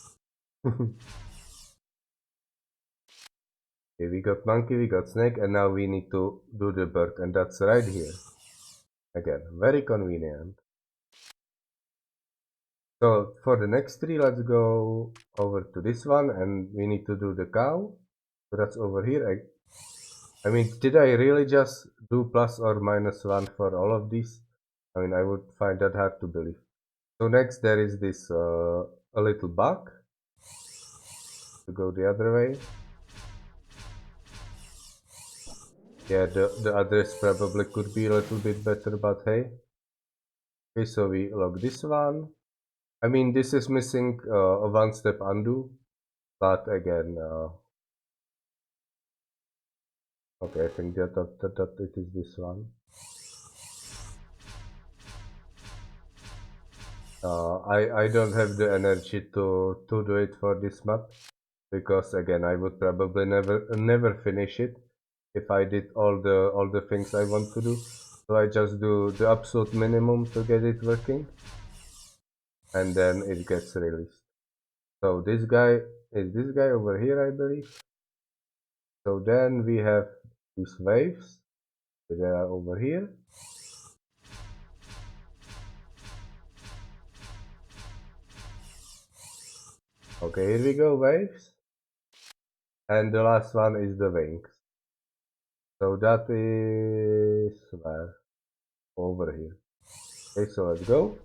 Speaker 1: Okay, we got monkey, we got snake, and now we need to do the bird, and that's right here. Again, very convenient. So for the next tree, let's go over to this one, and we need to do the cow. So that's over here. I mean, did I really just do plus or minus 1 for all of these? I mean, I would find that hard to believe. So next there is this a little bug. to go the other way. Yeah, the address probably could be a little bit better, but hey. Okay, so we log this one. I mean, this is missing a one-step undo, but again, okay, I think that it is this one. I don't have the energy to do it for this map, because again, I would probably never finish it if I did all the things I want to do. So I just do the absolute minimum to get it working, and then it gets released. So this guy is this guy over here, I believe. So then we have these waves. They are over here. Okay, here we go, waves. And the last one is the wings. So that is where? Over here. Okay, so let's go.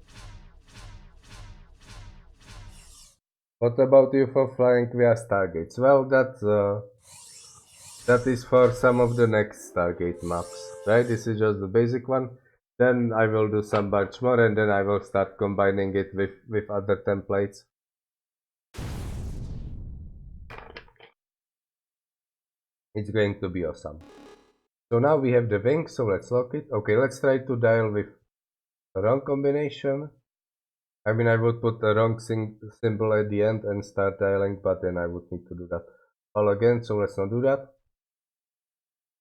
Speaker 1: What about you for flying via Stargates? Well, that is for some of the next Stargate maps, right? This is just the basic one. Then I will do some bunch more, and then I will start combining it with other templates. It's going to be awesome. So now we have the wing, so let's lock it. Okay, let's try to dial with a wrong combination. I mean, I would put the wrong symbol at the end and start dialing, but then I would need to do that all again, so let's not do that.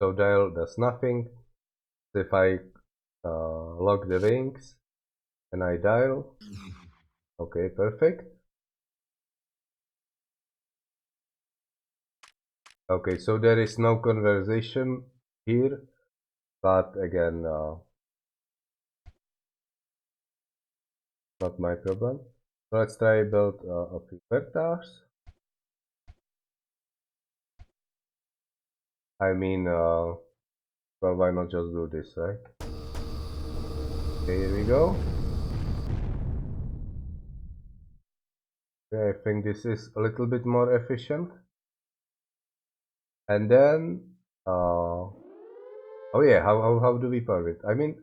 Speaker 1: So dial does nothing. So if I lock the wings and I dial, okay, perfect. Okay, so there is no conversation here, but again, not my problem. So let's try build a few vectors. I mean, well, why not just do this, right? Okay, here we go. Okay, I think this is a little bit more efficient. And then, oh yeah, how do we power it? I mean,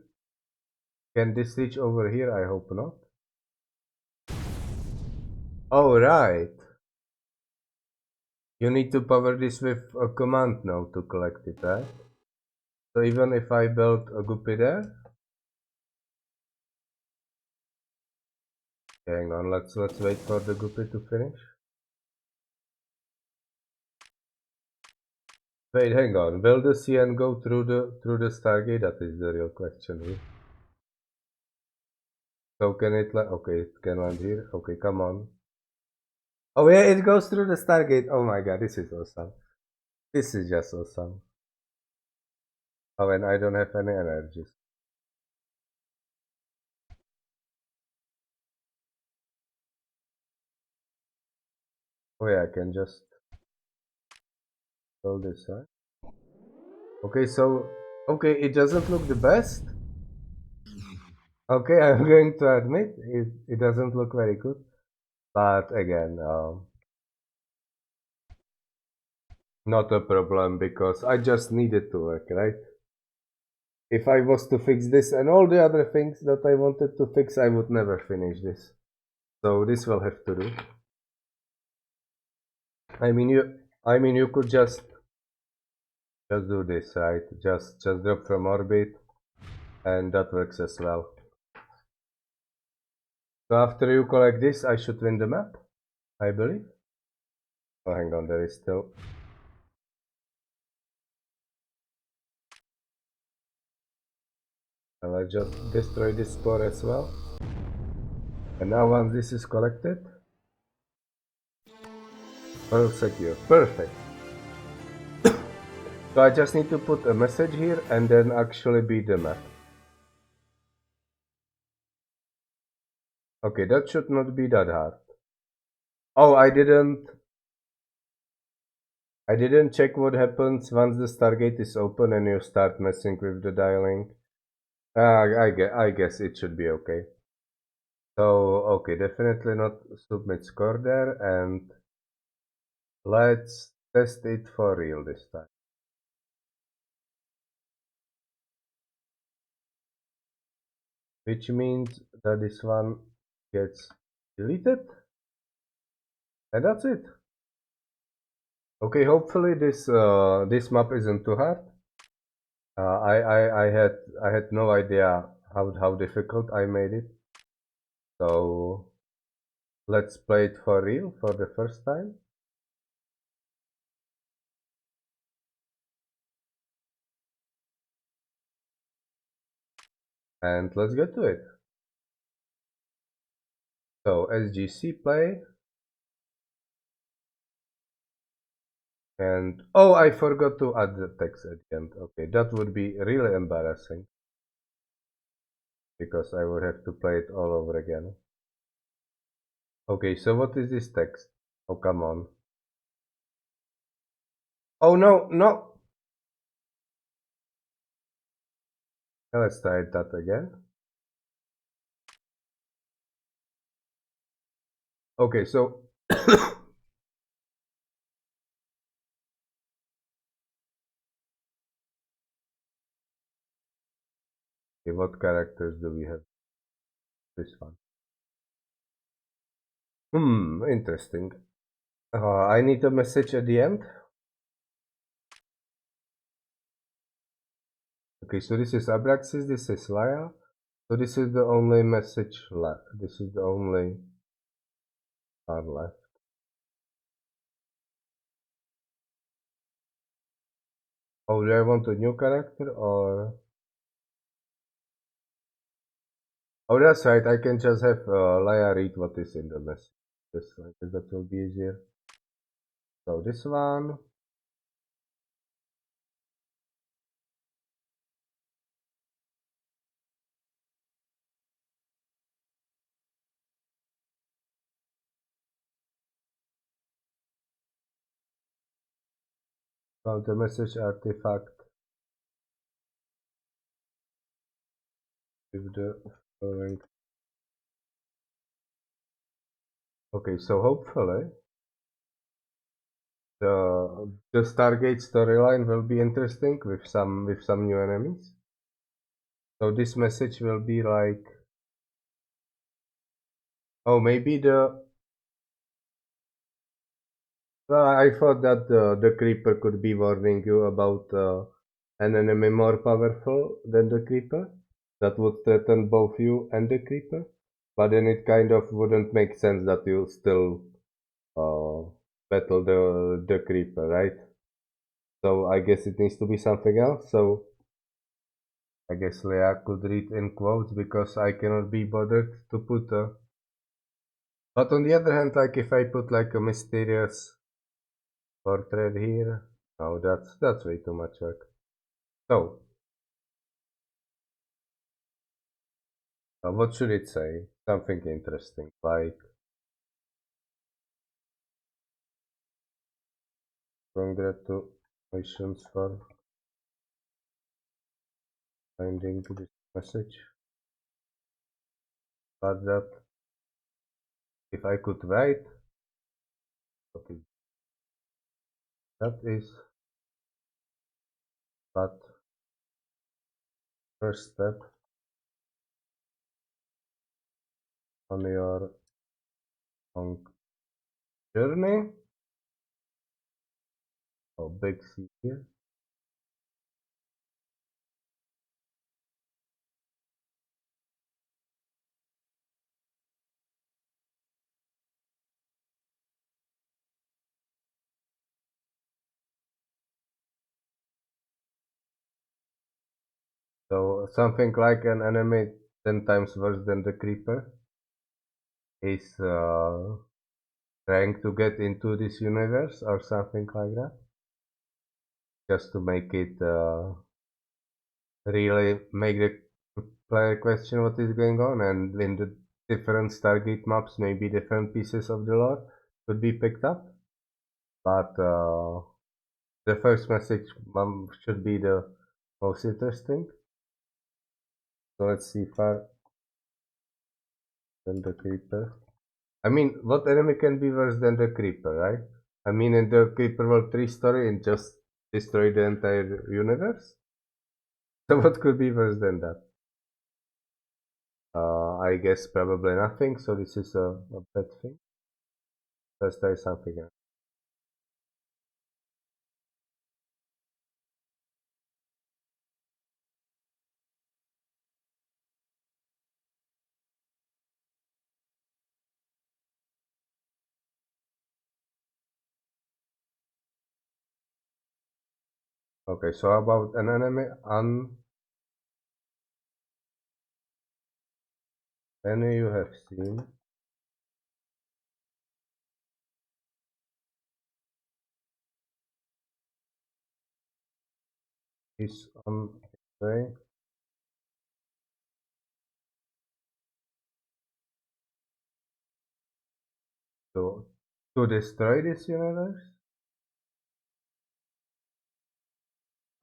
Speaker 1: can this reach over here? I hope not. Oh, right. You need to power this with a command now to collect it, right? So even if I build a guppy there, hang on, let's wait for the guppy to finish. Wait, hang on. Will the CN go through the Stargate? That is the real question here. So can it land? Okay, it can land here. Okay, come on. Oh yeah, it goes through the Stargate. Oh my god, this is awesome. This is just awesome. Oh, and I don't have any energies. Oh yeah, I can just build this, right? Okay, so okay, it doesn't look the best. Okay, I'm going to admit it doesn't look very good. But again, not a problem because I just need it to work, right? If I was to fix this and all the other things that I wanted to fix, I would never finish this. So this will have to do. I mean you could just do this, right? Just drop from orbit and that works as well. So after you collect this, I should win the map, I believe. Oh, hang on, there is still. And I just destroy this spore as well. And now once this is collected, all secure. Perfect. So I just need to put a message here and then actually be the map. Okay, that should not be that hard. Oh, I didn't check what happens once the Stargate is open and you start messing with the dialing. I guess it should be okay. So, okay, definitely not submit score there, and Let's test it for real this time. Which means that this one gets deleted. And that's it. Okay, hopefully this map isn't too hard. I had no idea how difficult I made it. So let's play it for real for the first time. And let's get to it. So SGC play. And oh, I forgot to add the text at the end. Okay, that would be really embarrassing because I would have to play it all over again. Okay, so what is this text? Oh, come on. Oh, no, no. Let's try that again. Okay, so okay, what characters do we have? This one. Interesting. I need a message at the end. Okay, so this is Abraxas, this is Laya. So this is the only message left. This is the only card left. Oh, do I want a new character or? Oh, that's right. I can just have Laya read what is in the message. This, I guess that will be easier. So this one. Found the message artifact with the following. Okay, so hopefully the Stargate storyline will be interesting with some new enemies. So this message will be like, oh, maybe the. Well, I thought that the creeper could be warning you about an enemy more powerful than the creeper that would threaten both you and the creeper. But then it kind of wouldn't make sense that you still uh, battle the creeper, right? So I guess it needs to be something else. So I guess Leah could read in quotes because I cannot be bothered to put a. But on the other hand, like if I put like a mysterious portrait here, no, that's way too much work. So, what should it say? Something interesting, like congratulations for finding this message. But that, if I could write, okay, that is, but first step on your long journey. Oh, big C here. So something like an enemy 10 times worse than the creeper is trying to get into this universe or something like that. Just to make it really make the player question what is going on, and in the different Stargate maps, maybe different pieces of the lore could be picked up. But the first message should be the most interesting. So let's see far than the creeper. I mean, what enemy can be worse than the creeper, right? I mean, in the Creeper World 3 story, and just destroy the entire universe? So what could be worse than that? I guess probably nothing, so this is a bad thing. Let's try something else. Okay, so how about an any you have seen is on its way to destroy this universe?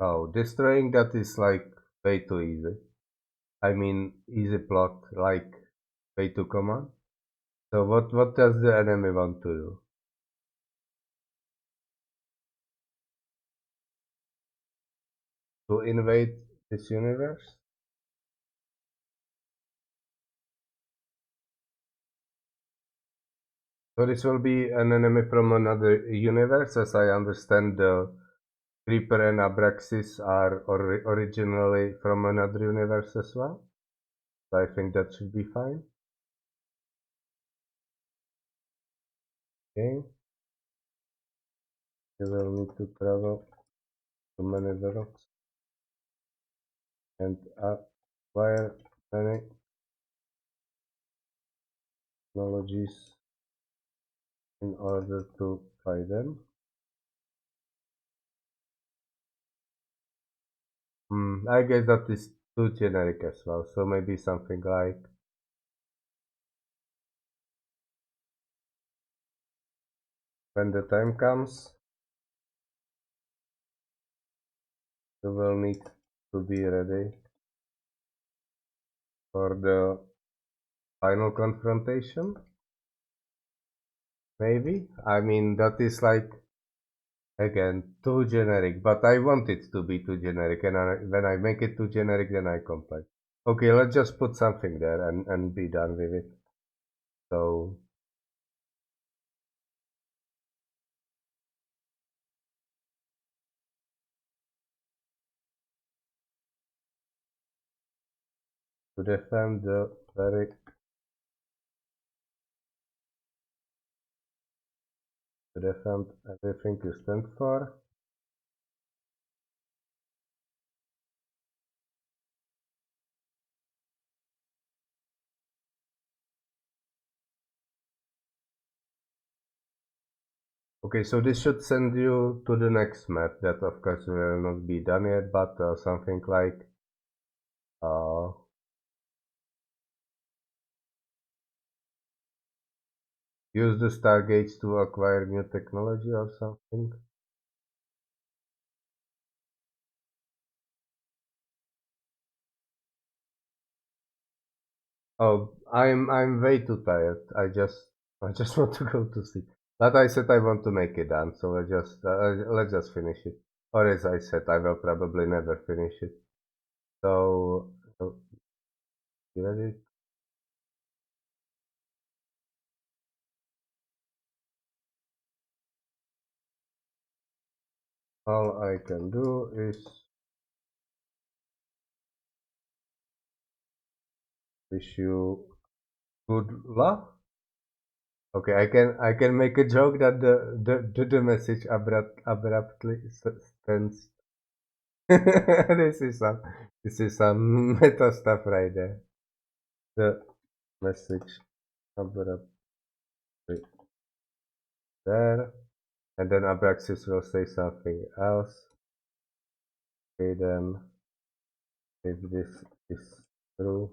Speaker 1: Oh, destroying that is like way too easy. I mean, easy plot, like way too common. So what does the enemy want to do? To invade this universe? So this will be an enemy from another universe, as I understand the Reaper and Abraxas are originally from another universe as well. So I think that should be fine. Okay, you will need to travel to many worlds and acquire many technologies in order to fight them. I guess that is too generic as well, so maybe something like when the time comes, you will need to be ready for the final confrontation. Maybe. I mean, that is like, again, too generic, but I want it to be too generic, and when I make it too generic, then I complain. Okay, let's just put something there and be done with it. So, to defend the very, to defend everything you stand for. Okay, so this should send you to the next map. That of course will not be done yet, but something like uh, use the Stargates to acquire new technology or something. Oh, I'm way too tired. I just want to go to sleep. But I said I want to make it done, so let's just finish it. Or as I said, I will probably never finish it. So, you ready? All I can do is wish you good luck. Okay, I can make a joke that the message abruptly stands. this is some this is some meta stuff right there. The message abruptly there, and then Abraxas will say something else. Okay, then if this is true,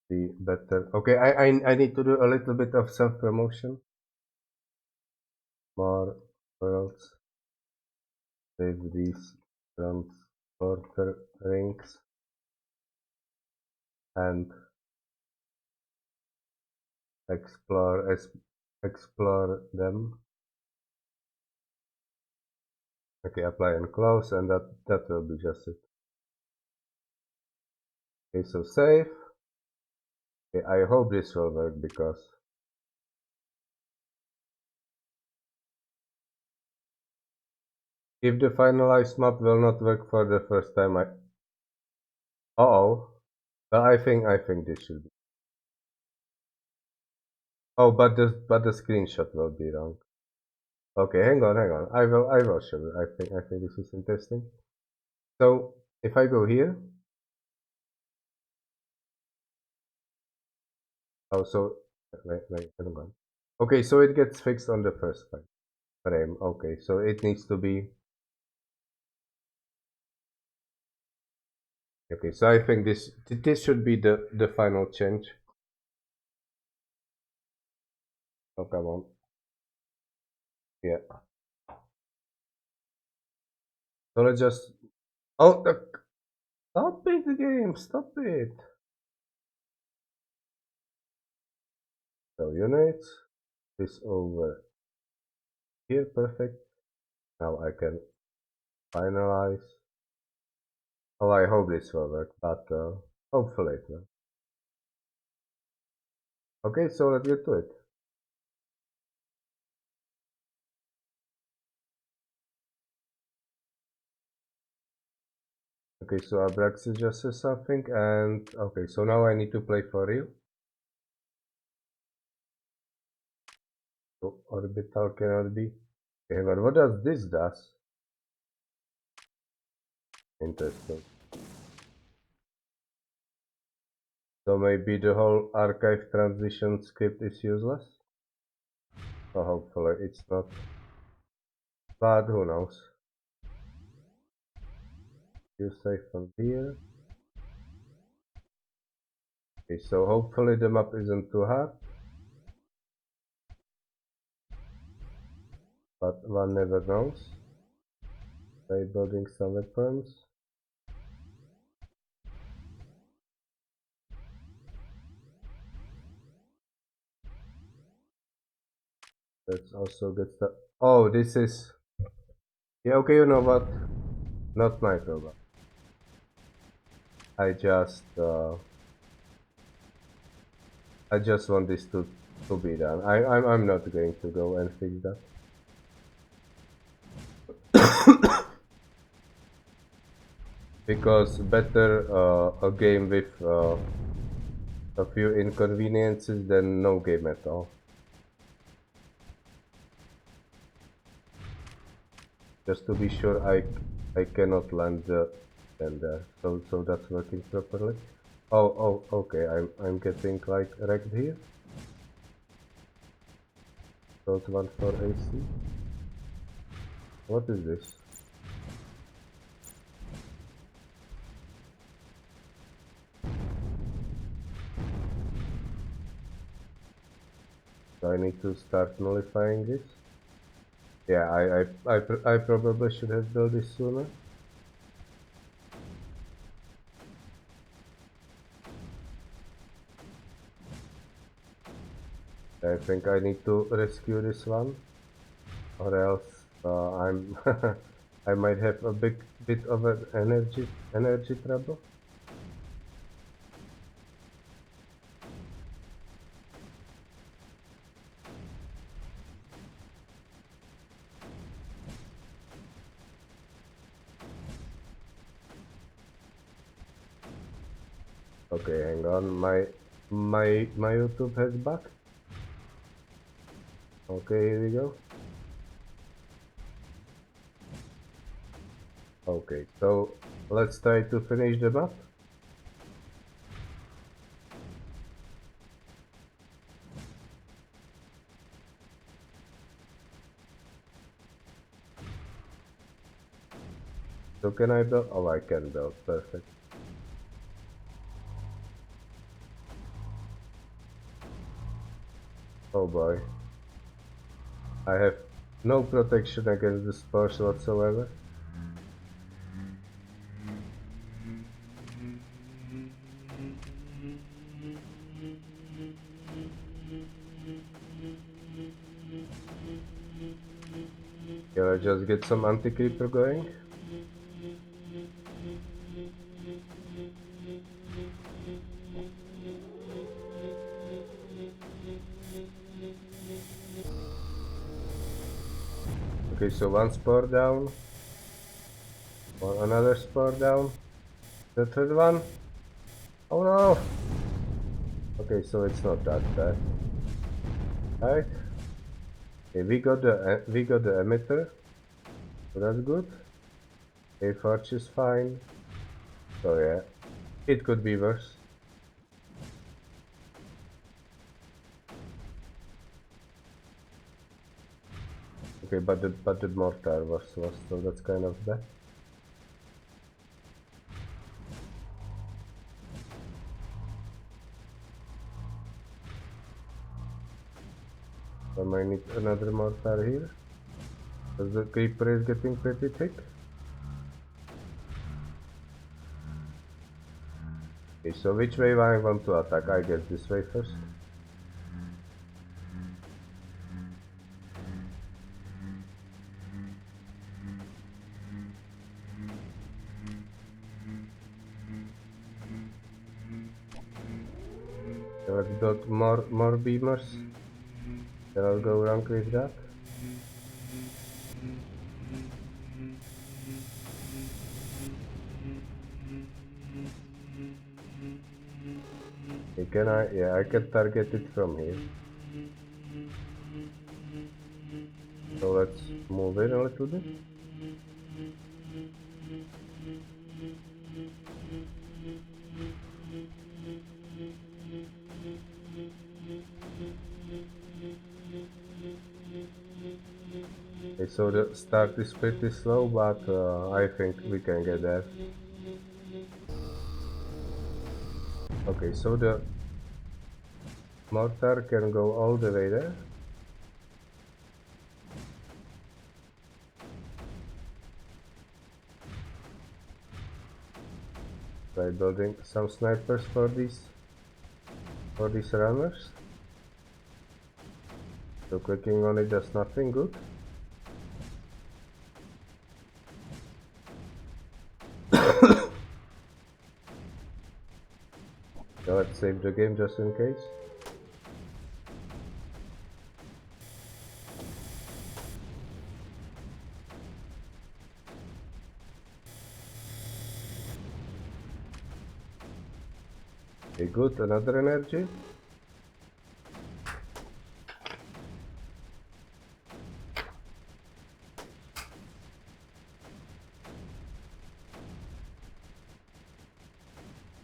Speaker 1: be better. Okay, I need to do a little bit of self promotion. More worlds. Save these transporter rings and explore explore them. Okay, apply and close, and that will be just it. Okay, so save. Okay, I hope this will work because if the finalized map will not work for the first time, Uh-oh. Well, I think this should be. Oh, but the screenshot will be wrong. Okay, hang on. I will show you. I think this is interesting. So if I go here, oh, so wait, hang on. Okay, so it gets fixed on the first frame. Okay, so it needs to be. Okay, so I think this should be the final change. Oh, come on. Yeah. So let's just. Oh, stop it, the game. Stop it. So units. This over here, perfect. Now I can finalize. Oh, I hope this will work, but hopefully it will. Okay, so let's get to it. Okay, so Abrax suggests something, and okay, so now I need to play for real. So orbital cannot be. Okay, but what does this does? Interesting. So maybe the whole archive transition script is useless? So hopefully it's not. But who knows? You save from here. Okay, so hopefully the map isn't too hard. But one never knows. By building some weapons. Let's also get stuff. Oh, this is. Yeah, okay, you know what? Not my problem. I just. I just want this to be done. I'm not going to go and fix that. Because better a game with a few inconveniences than no game at all. Just to be sure I cannot land the there. So that's working properly. Oh, okay, I'm getting like wrecked here. Those one for AC. What is this? Do I need to start nullifying this? Yeah, I probably should have built this sooner. I think I need to rescue this one, or else I'm I might have a bit of an energy trouble. Okay, hang on. My YouTube has back. Okay, here we go. Okay, so let's try to finish the map. So can I build? Oh, I can build. Perfect. Oh boy. I have no protection against the spores whatsoever. Okay, just get some anti-creeper going. Okay, so one spore down. Another spore down. The third one. Oh no! Okay, so it's not that bad. Right? Okay, we got the emitter. So that's good. Okay, Forge is fine. So yeah, it could be worse. Okay, but the mortar was so that's kind of bad. I might need another mortar here. Because the creeper is getting pretty thick. Okay, so which way I want to attack? I guess this way first. So let's build more beamers. Then I'll go wrong with that. Okay, can I? Yeah, I can target it from here. So let's move in a little bit. Okay, so the start is pretty slow, but I think we can get there. Okay, so the mortar can go all the way there. By building some snipers for these runners. So clicking on it does nothing good. So let's save the game just in case. Okay, good, another energy.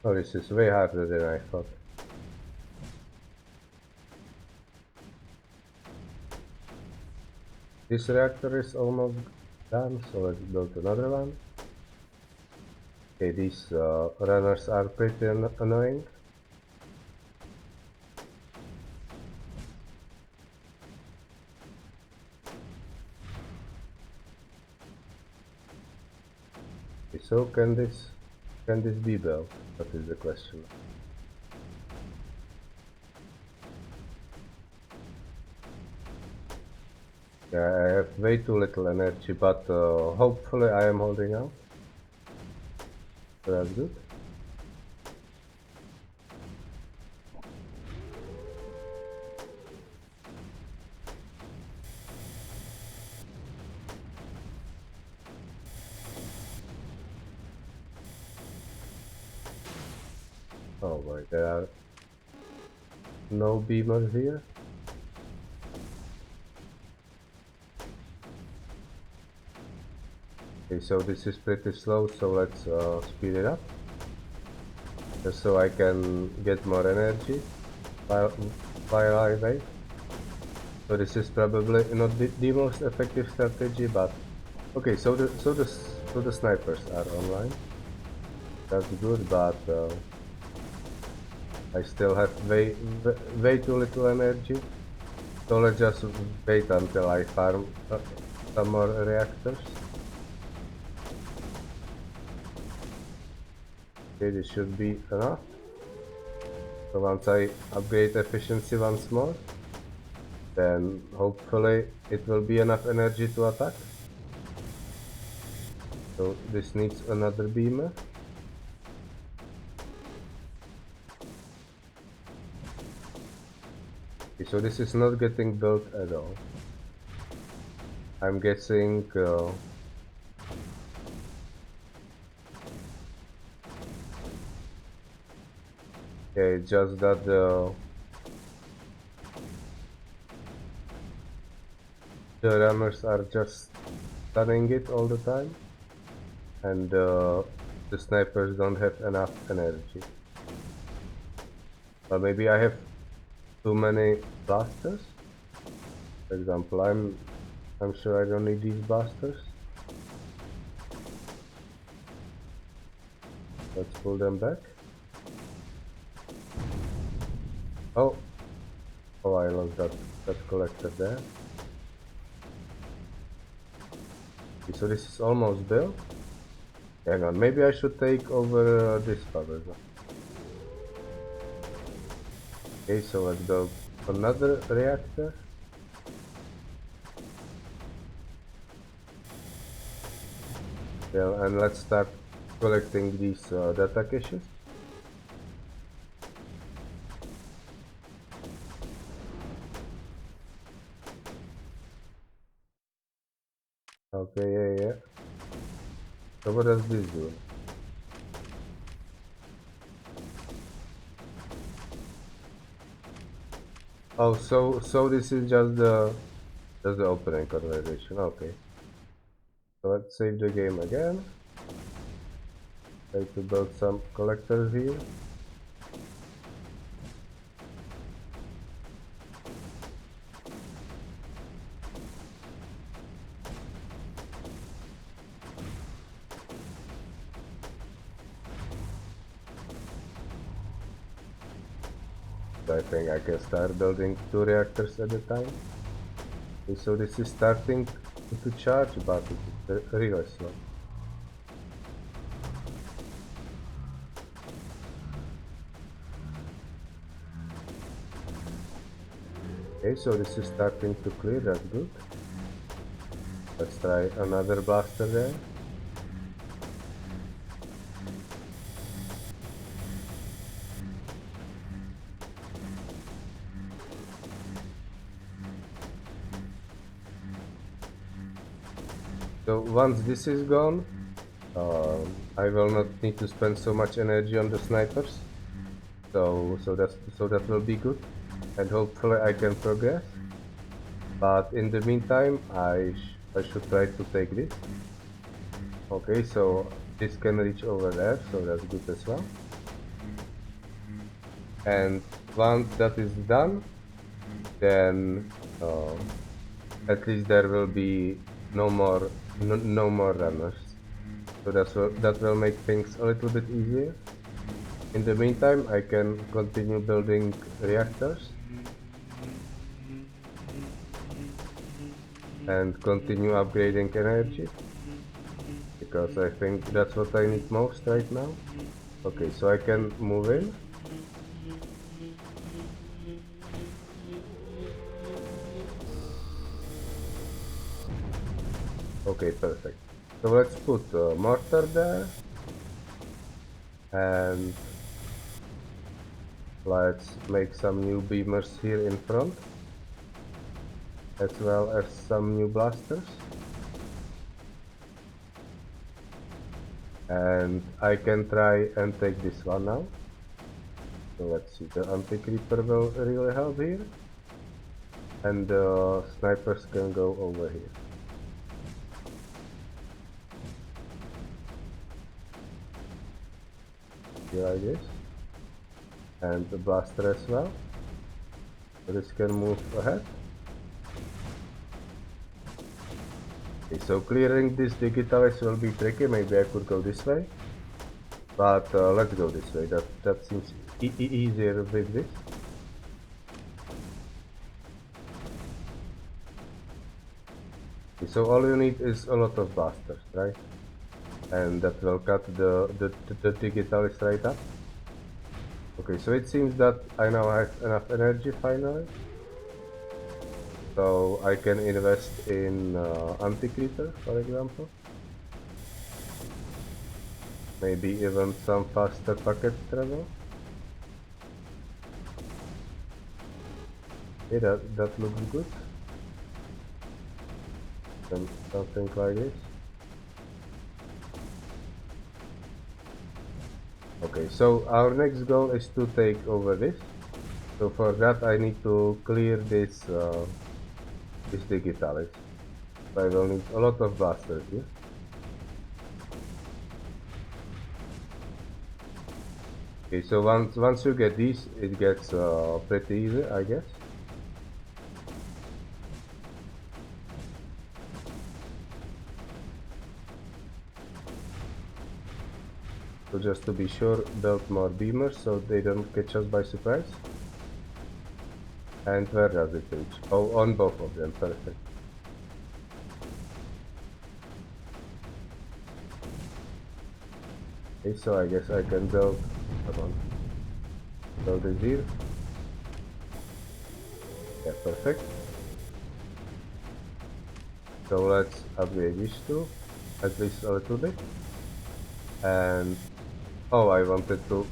Speaker 1: Oh, this is way harder than I thought. This reactor is almost done, so let's build another one. Okay, these runners are pretty annoying. Okay, so can this be built? That is the question. Yeah, I have way too little energy, but hopefully I am holding out. So that's good. Oh boy, there are no beamers here. Okay, so this is pretty slow, so let's speed it up. Just so I can get more energy while I wait. So this is probably not the most effective strategy, but okay. So the snipers are online. That's good, but I still have way too little energy. So let's just wait until I farm some more reactors. Okay, this should be enough. So once I upgrade efficiency once more, then hopefully it will be enough energy to attack. So this needs another beamer. Okay, so this is not getting built at all. I'm guessing yeah, it's just that the rammers are just stunning it all the time, and the snipers don't have enough energy. But maybe I have too many blasters. For example, I'm sure I don't need these blasters. Let's pull them back. Oh, oh, I lost that collector there. Okay, so this is almost built. Hang on, maybe I should take over this power zone. Okay, so let's build another reactor. Yeah, and let's start collecting these data caches. Okay, yeah. So what does this do? Oh, so this is just the opening conversation. Okay. So let's save the game again. Try to build some collectors here. So I think I can start building 2 reactors at a time. Okay, so this is starting to charge, but it is really slow. Okay, so this is starting to clear, that's good. Let's try another blaster there. So once this is gone, I will not need to spend so much energy on the snipers. So that will be good, and hopefully I can progress. But in the meantime, I should try to take this. Okay, so this can reach over there, so that's good as well. And once that is done, then at least there will be no more runners. So that will make things a little bit easier. In the meantime, I can continue building reactors and continue upgrading energy, because I think that's what I need most right now. Okay, so I can move in. Okay, perfect. So let's put a mortar there, and let's make some new beamers here in front, as well as some new blasters. And I can try and take this one now. So let's see, the anti-creeper will really help here, and the snipers can go over here. Here like this, and the blaster as well. So this can move ahead. Okay, so clearing this digitalis will be tricky. Maybe I could go this way, but let's go this way. That seems easier with this. Okay, so all you need is a lot of blasters, right? And that will cut the digitalis right up. Okay, so it seems that I now have enough energy finally. So I can invest in anti-creeper, for example. Maybe even some faster packet travel. Okay, that looks good. Something like this. Okay, so our next goal is to take over this. So for that I need to clear this digitalis. So I will need a lot of blasters here. Okay, so once you get these, it gets pretty easy, I guess. So just to be sure, build more beamers so they don't catch us by surprise. And where does it reach? Oh, on both of them, perfect. Okay, so I guess I can build, come on, build it here. Yeah, perfect. So let's upgrade these two, at least a little bit. And, oh, I wanted to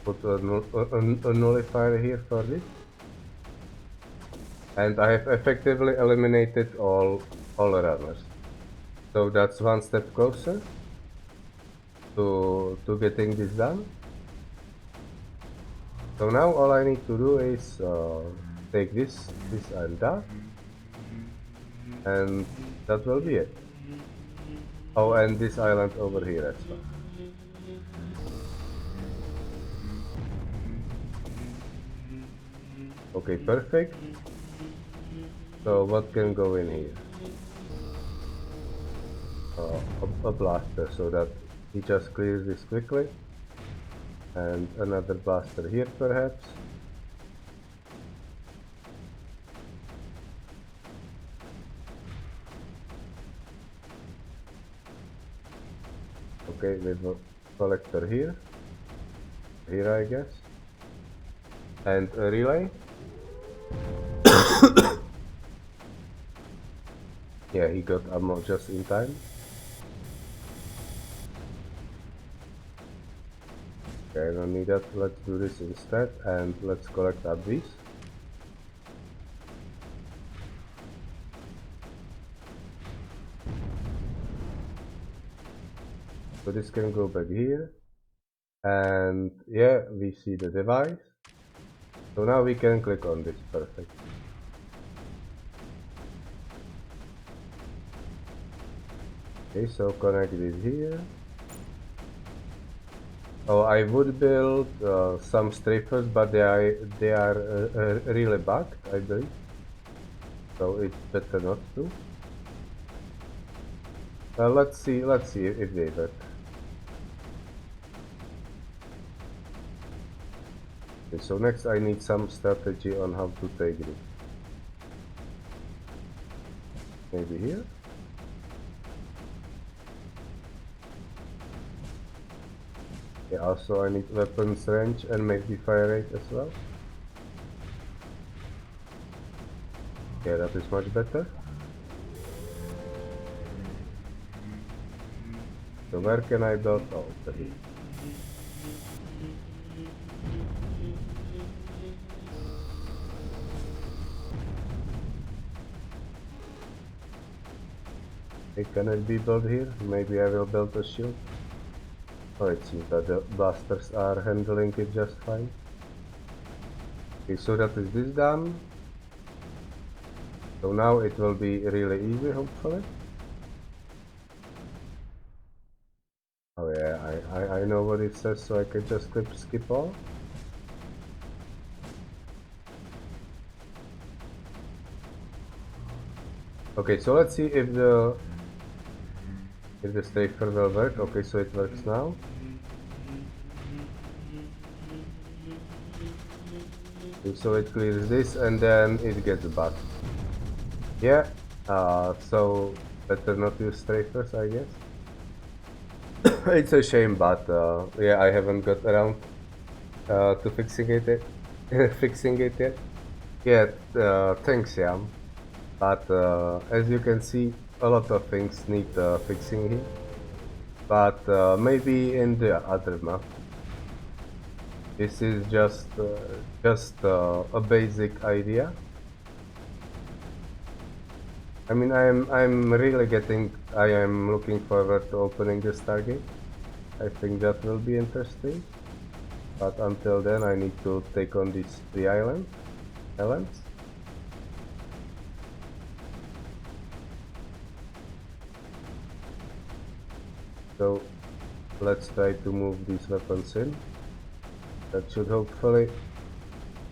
Speaker 1: put a nullifier here for this. And I have effectively eliminated all runners. So that's one step closer to getting this done. So now all I need to do is take this and that, and that will be it. Oh, and this island over here as well. Okay, perfect. So what can go in here? A blaster, so that he just clears this quickly. And another blaster here perhaps. Okay, with a collector here. Here I guess. And a relay. Yeah, he got ammo just in time. Okay, I don't need that. Let's do this instead, and let's collect up these. So this can go back here. And yeah, we see the device. So now we can click on this, perfect. Okay, so connect this here. Oh, I would build some strafers, but they are really bugged, I believe. So it's better not to. Let's see if they work. Okay, so next I need some strategy on how to take it. Maybe here. Yeah, also I need weapons range and maybe fire rate as well. Yeah, that is much better. So where can I build? Oh, over here. Hey, can it be built here? Maybe I will build a shield. Oh, it seems that the blasters are handling it just fine. Okay, so that is this done. So now it will be really easy, hopefully. Oh yeah, I know what it says, so I can just skip all. Okay, so let's see if the strafer will work. Okay, so it works now. Okay, so it clears this and then it gets bugged. Yeah, so better not use strafers, I guess. It's a shame, but yeah, I haven't got around to fixing it fixing it yet. Yeah, thanks, Yam. But as you can see, a lot of things need fixing here. but maybe in the other map. This is just a basic idea. I mean, I'm really I am looking forward to opening the Stargate. I think that will be interesting. But until then, I need to take on these three islands. So let's try to move these weapons in. That should hopefully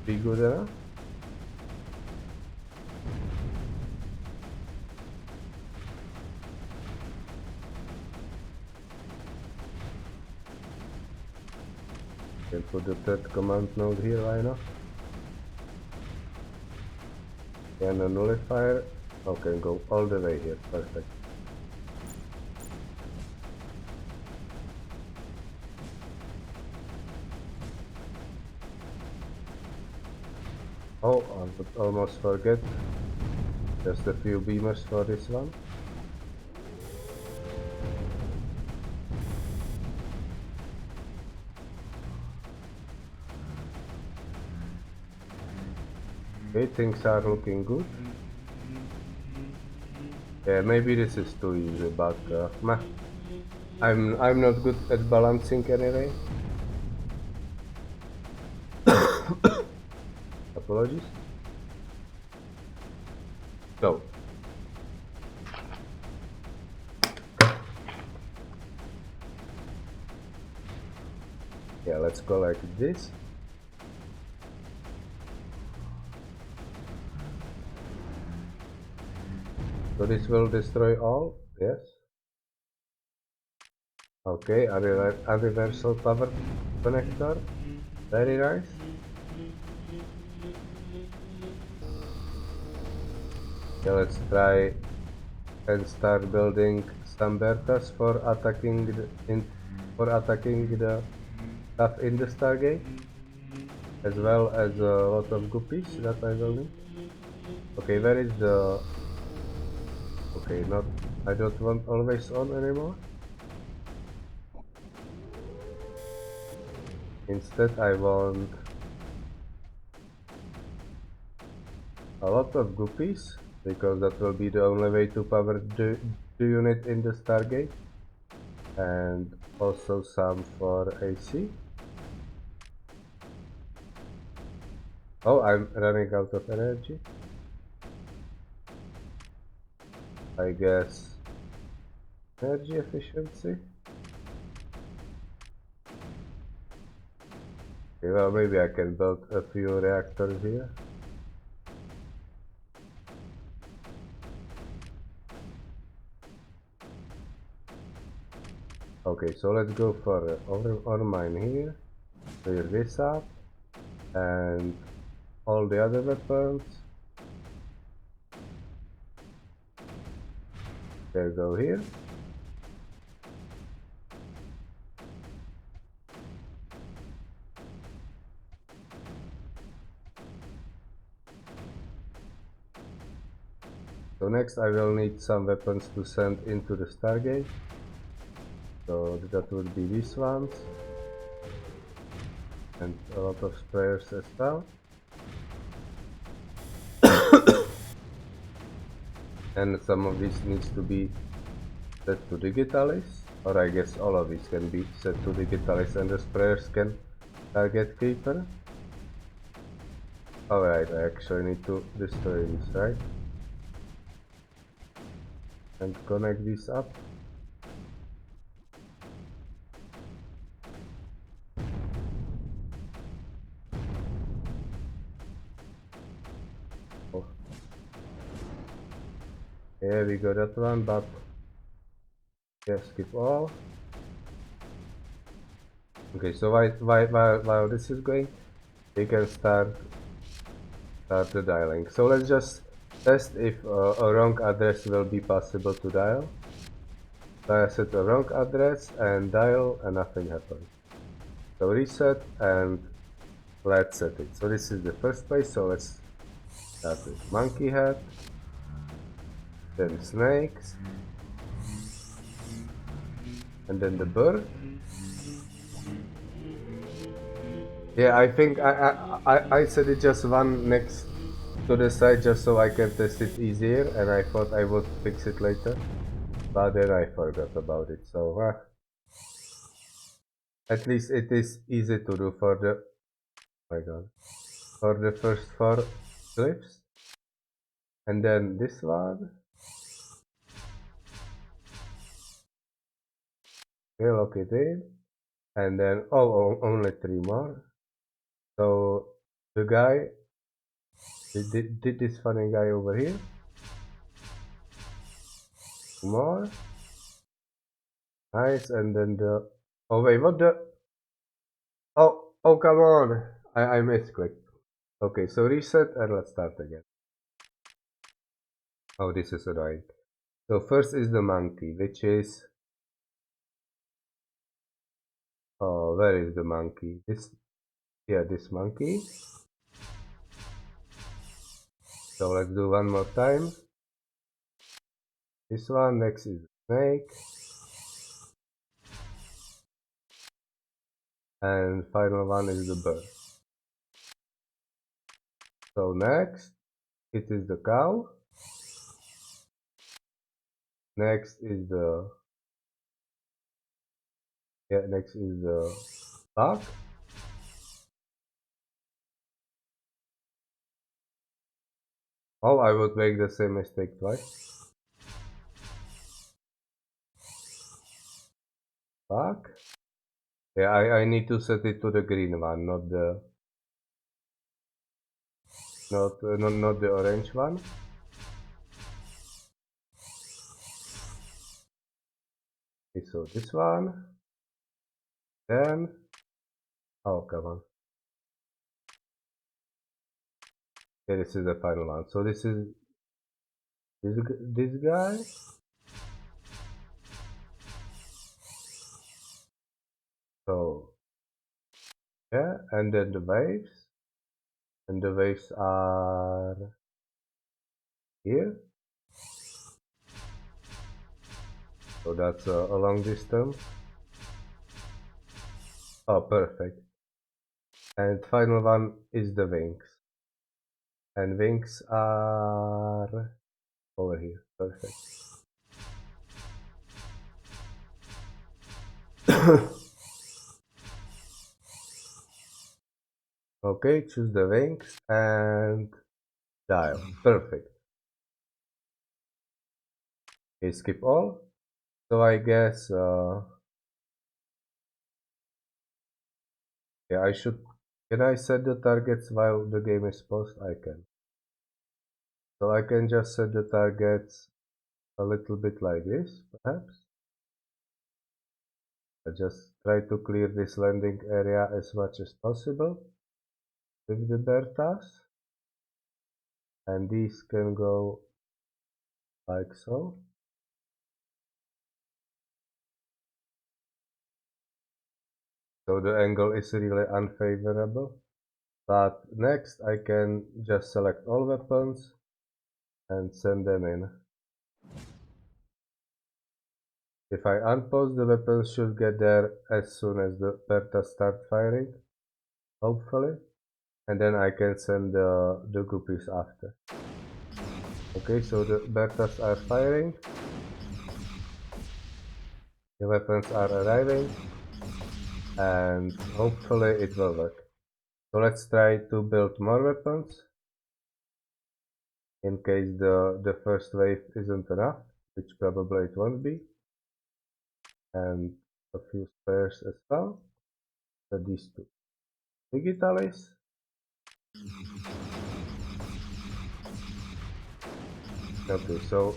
Speaker 1: be good enough. Can put the third command node here, why not? And a nullifier. Okay, go all the way here, perfect. Oh, I would almost forget. Just a few beamers for this one. Okay, things are looking good. Yeah, maybe this is too easy, but meh. I'm not good at balancing anyway. Apologies. So yeah, let's go like this. So this will destroy all, yes. Okay, universal power connector. Very nice. Yeah, let's try and start building some berthas for attacking the stuff in the Stargate, as well as a lot of guppies that I will need. Okay, where is the... Okay, not... I don't want always on anymore. Instead, I want a lot of guppies, because that will be the only way to power the unit in the Stargate. And also some for AC. Oh, I'm running out of energy. I guess energy efficiency. Okay, well, maybe I can build a few reactors here. Okay, so let's go for ore mine here. Clear this up, and all the other weapons. They go here. So next I will need some weapons to send into the Stargate. So that would be these ones. And a lot of sprayers as well. And some of this needs to be set to digitalis, or I guess all of these can be set to digitalis and the sprayers can target creeper. Alright, I actually need to destroy this, right? And connect this up. Oh. Yeah, we got that one, but yeah, skip all. Okay, so while this is going, we can start the dialing. So let's just test if a wrong address will be possible to dial. So I set a wrong address and dial, and nothing happens. So reset and let's set it. So this is the first place, so let's start with monkey head, then snakes, And then the bird. Yeah, I think I set it just one next to the side just so I can test it easier, and I thought I would fix it later, but then I forgot about it. So at least it is easy to do for the, oh my god, for the first four clips, and then this one. Okay, lock it in, and then only three more. So the guy did this funny guy over here. More. Nice, and then the, oh wait, what the, oh come on, I misclicked. Okay, so reset and let's start again. Oh, this is annoying. So first is the monkey, which is, oh, where is the monkey? This, yeah, this monkey. So let's do one more time. This one, next is the snake. And final one is the bird. So next, it is the cow. Next is the, yeah, next is the duck. Oh, I would make the same mistake twice. Duck. Yeah, I need to set it to the green one, not the, not the orange one. Okay, so this one. Then, oh come on. Yeah, this is the final one. So this is this guy. So yeah, and then the waves, and the waves are here. So that's a long distance. Oh, perfect. And final one is the wings, and wings are over here. Perfect. Okay, choose the wings and dial. Perfect. Okay, skip all. So I guess, yeah, I should, can I set the targets while the game is paused? I can. So I can just set the targets a little bit like this, perhaps. I just try to clear this landing area as much as possible with the Bertas. And these can go like so. So the angle is really unfavorable. But next I can just select all weapons and send them in. If I unpause, the weapons should get there as soon as the Bertas start firing, hopefully. And then I can send the guppies after. Okay, so the Bertas are firing. The weapons are arriving. And hopefully it will work. So let's try to build more weapons. In case the first wave isn't enough, which probably it won't be. And a few spares as well. So these two. Digitalis. Okay, so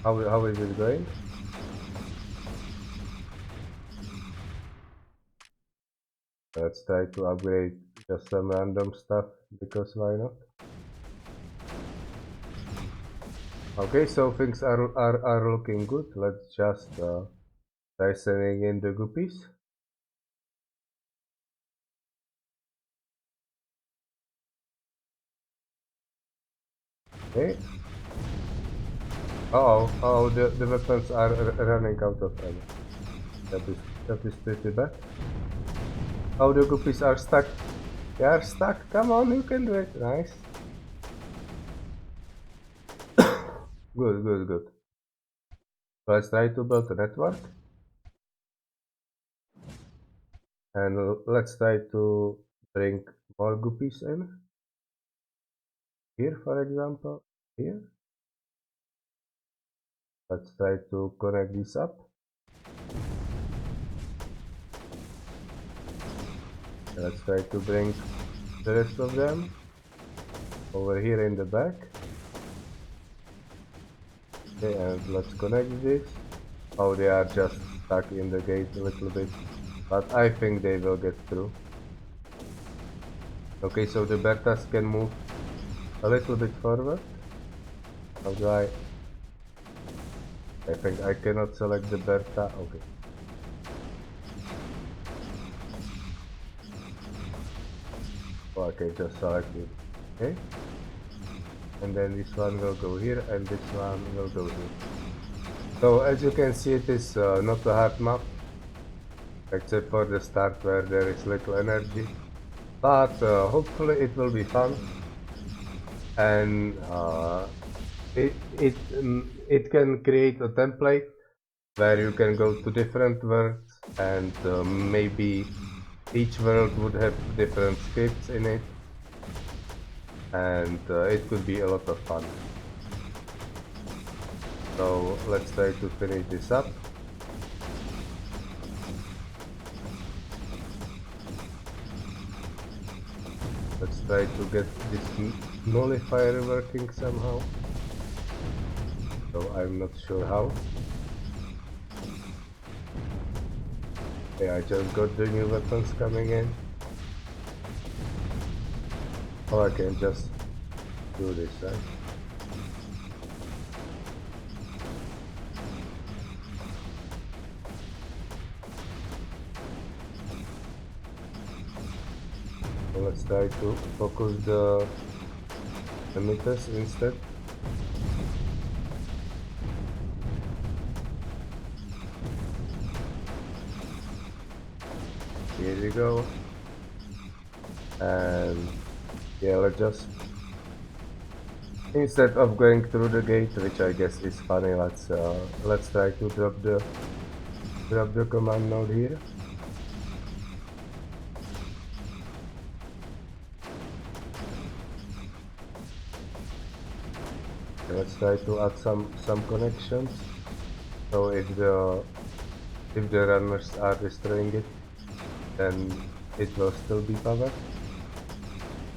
Speaker 1: how is it going? Let's try to upgrade just some random stuff, because why not? Okay, so things are looking good. Let's just try sending in the guppies. Okay. Uh oh, the weapons are running out of ammo. That is that is pretty bad. Oh, the guppies are stuck. They are stuck. Come on, you can do it. Nice. Good, good, good. Let's try to build a network. And let's try to bring more guppies in. Here, for example. Here. Let's try to connect this up. Let's try to bring the rest of them over here in the back. Okay, and let's connect this. Oh, they are just stuck in the gate a little bit, but I think they will get through. Okay, so the Bertas can move a little bit forward. How do I think I cannot select the Berta. Okay. Oh, okay, just select it. Okay. And then this one will go here and this one will go here. So as you can see, it is not a hard map, except for the start where there is little energy. But hopefully it will be fun, and it can create a template where you can go to different worlds, and maybe each world would have different scripts in it, and it could be a lot of fun. So let's try to finish this up. Let's try to get this nullifier working somehow. So I'm not sure how. Okay, I just got the new weapons coming in. Oh, I can just do this, right? So let's try to focus the emitters instead. Here we go. And yeah, let's just, instead of going through the gate, which I guess is funny, let's try to drop the command node here. Okay, let's try to add some connections. So if the runners are destroying it, then it will still be powered.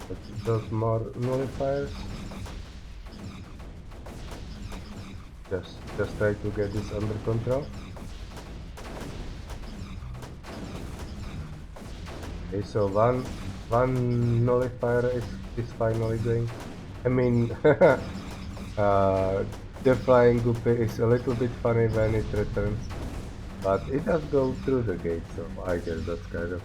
Speaker 1: Let's build more nullifiers. Just try to get this under control. Okay, so one nullifier is finally going. I mean, the flying guppy is a little bit funny when it returns, but it does go through the gate, so I guess that's kind of.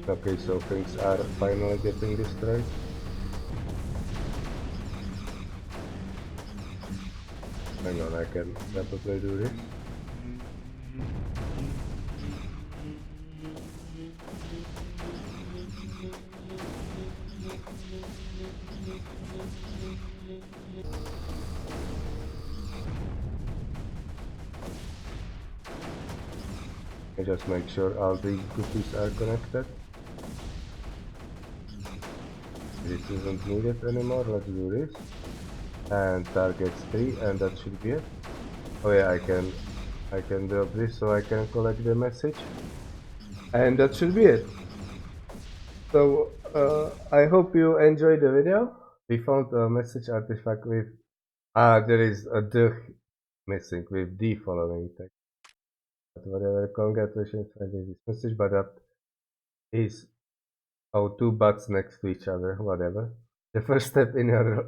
Speaker 1: Okay, so things are finally getting destroyed. Hang on, I can probably do this. I just make sure all these guppies are connected. This isn't needed anymore, let's do this. And targets 3, and that should be it. Oh yeah, I can drop this so I can collect the message. And that should be it. So I hope you enjoyed the video. We found a message artifact with there is a the missing with the following text. But whatever, congratulations finding this message, but that is two butts next to each other, whatever. The first step in your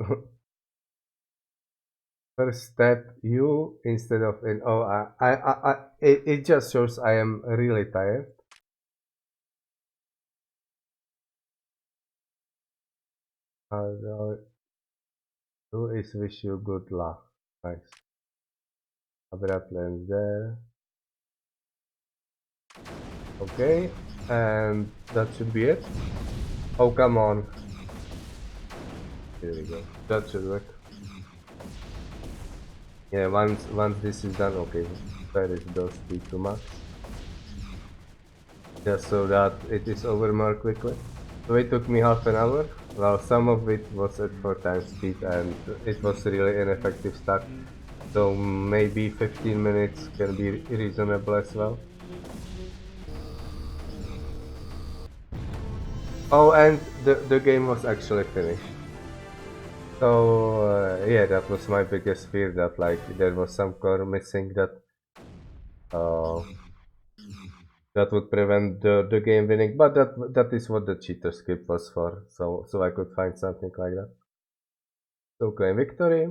Speaker 1: first step you instead of in it just shows I am really tired. All I do is wish you good luck. Nice. Abra plans there. Okay, and that should be it. Oh, come on. Here we go. That should work. Yeah, once this is done, okay, where is those speed to max? Just so that it is over more quickly. So it took me half an hour. Well, some of it was at 4 times speed and it was really an effective start. So maybe 15 minutes can be reasonable as well. Oh, and the game was actually finished. So yeah, that was my biggest fear, that like there was some core missing uh, that would prevent the game winning. But that is what the cheater script was for. So I could find something like that. So claim victory.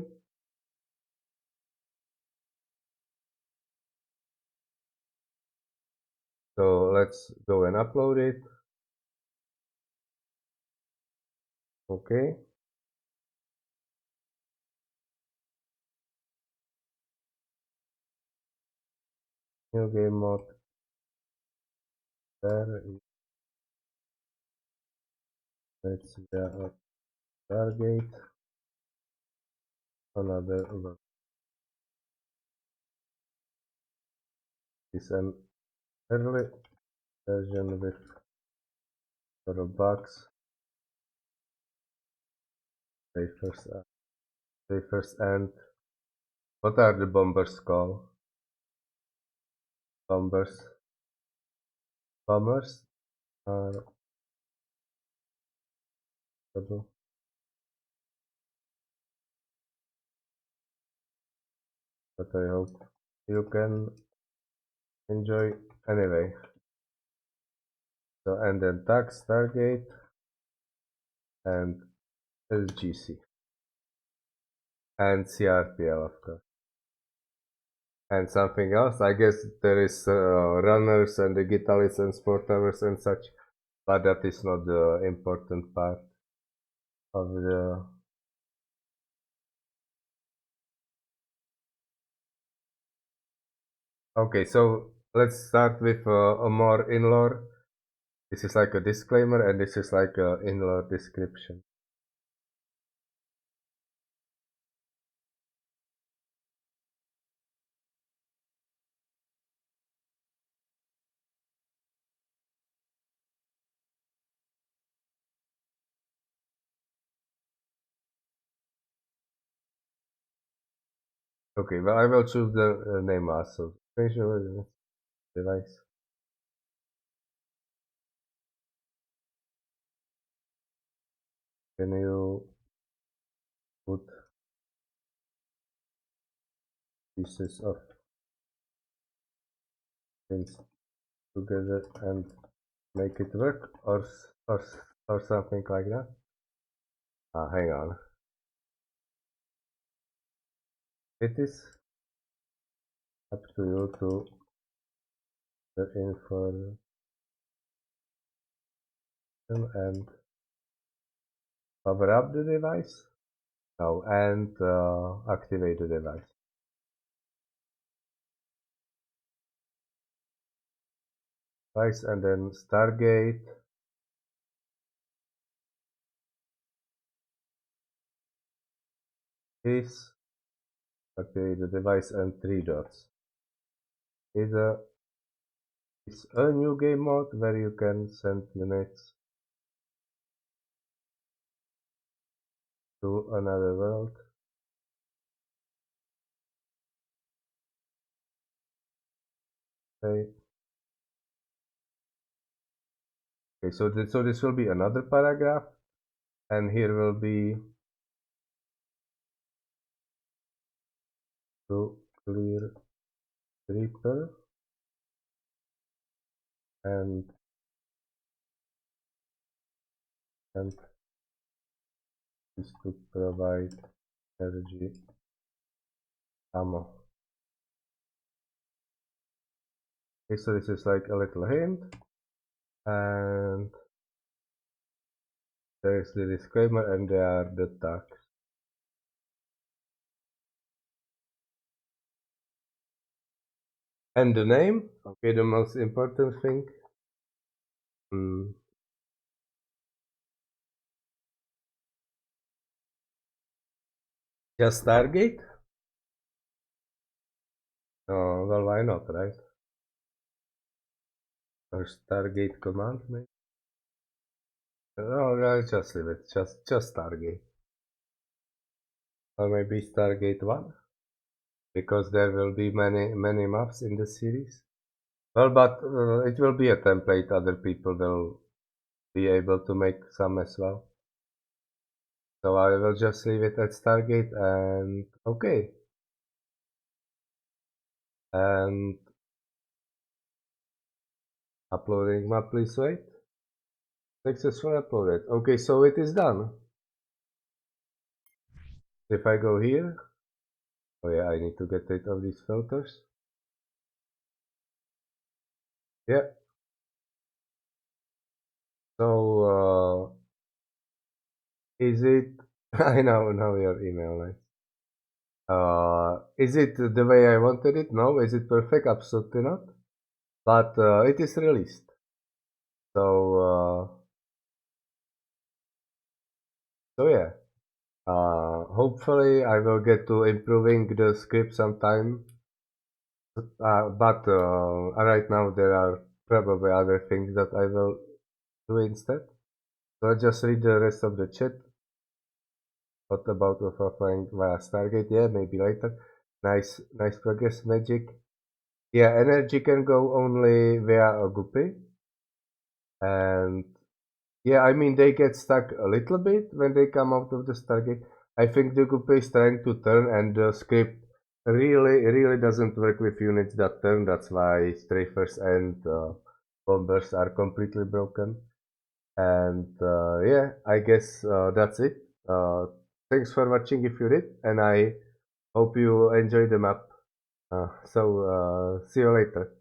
Speaker 1: So let's go and upload it. Okay. New game mode. There. Let's see the Stargate. Another look. Is an early version with bugs. Wafers, wafers, and what are the bombers called? Bombers. Bombers are double, but I hope you can enjoy anyway. So and then tag Stargate and LGC and CRPL of course. And something else, I guess there is runners and the guitarists and sport hours and such, but that is not the important part of the. Okay, so let's start with a more in-lore. This is like a disclaimer and this is like a in-lore description. Okay, well I will choose the name last, so facial device. Can you put pieces of things together and make it work, or something like that? Hang on. It is up to you to the information and power up the device. No, and activate the device. Device and then Stargate is activate the device and 3 dots. Is a It's a new game mode where you can send units to another world. Okay, okay, so this will be another paragraph, and here will be to clear Reaper and and is to provide energy ammo. Okay, so this is like a little hint, and There's the disclaimer and there are the tags. And the name, okay, the most important thing. Mm, just Stargate? Well, why not, right? Or Stargate Command, maybe? No, I'll just leave it. Just Stargate. Or maybe Stargate 1? Because there will be many maps in the series. Well, but it will be a template. Other people will be able to make some as well. So I will just leave it at Stargate and okay. And uploading map, please wait. Successfully uploaded. Okay, so it is done. If I go here, oh yeah, I need to get rid of these filters. Yeah. So is it? I know your email, right? Is it the way I wanted it? No. Is it perfect? Absolutely not. But it is released. So yeah. Hopefully I will get to improving the script sometime. But right now there are probably other things that I will do instead. So I'll just read the rest of the chat. What about offline via Stargate? Yeah, maybe later. Nice progress, Magic. Yeah, energy can go only via a guppy. And yeah, I mean, they get stuck a little bit when they come out of the Stargate. I think the guppy is trying to turn and the script really doesn't work with units that turn. That's why strafers and bombers are completely broken. And yeah, I guess that's it. Thanks for watching if you did, and I hope you enjoy the map. So see you later.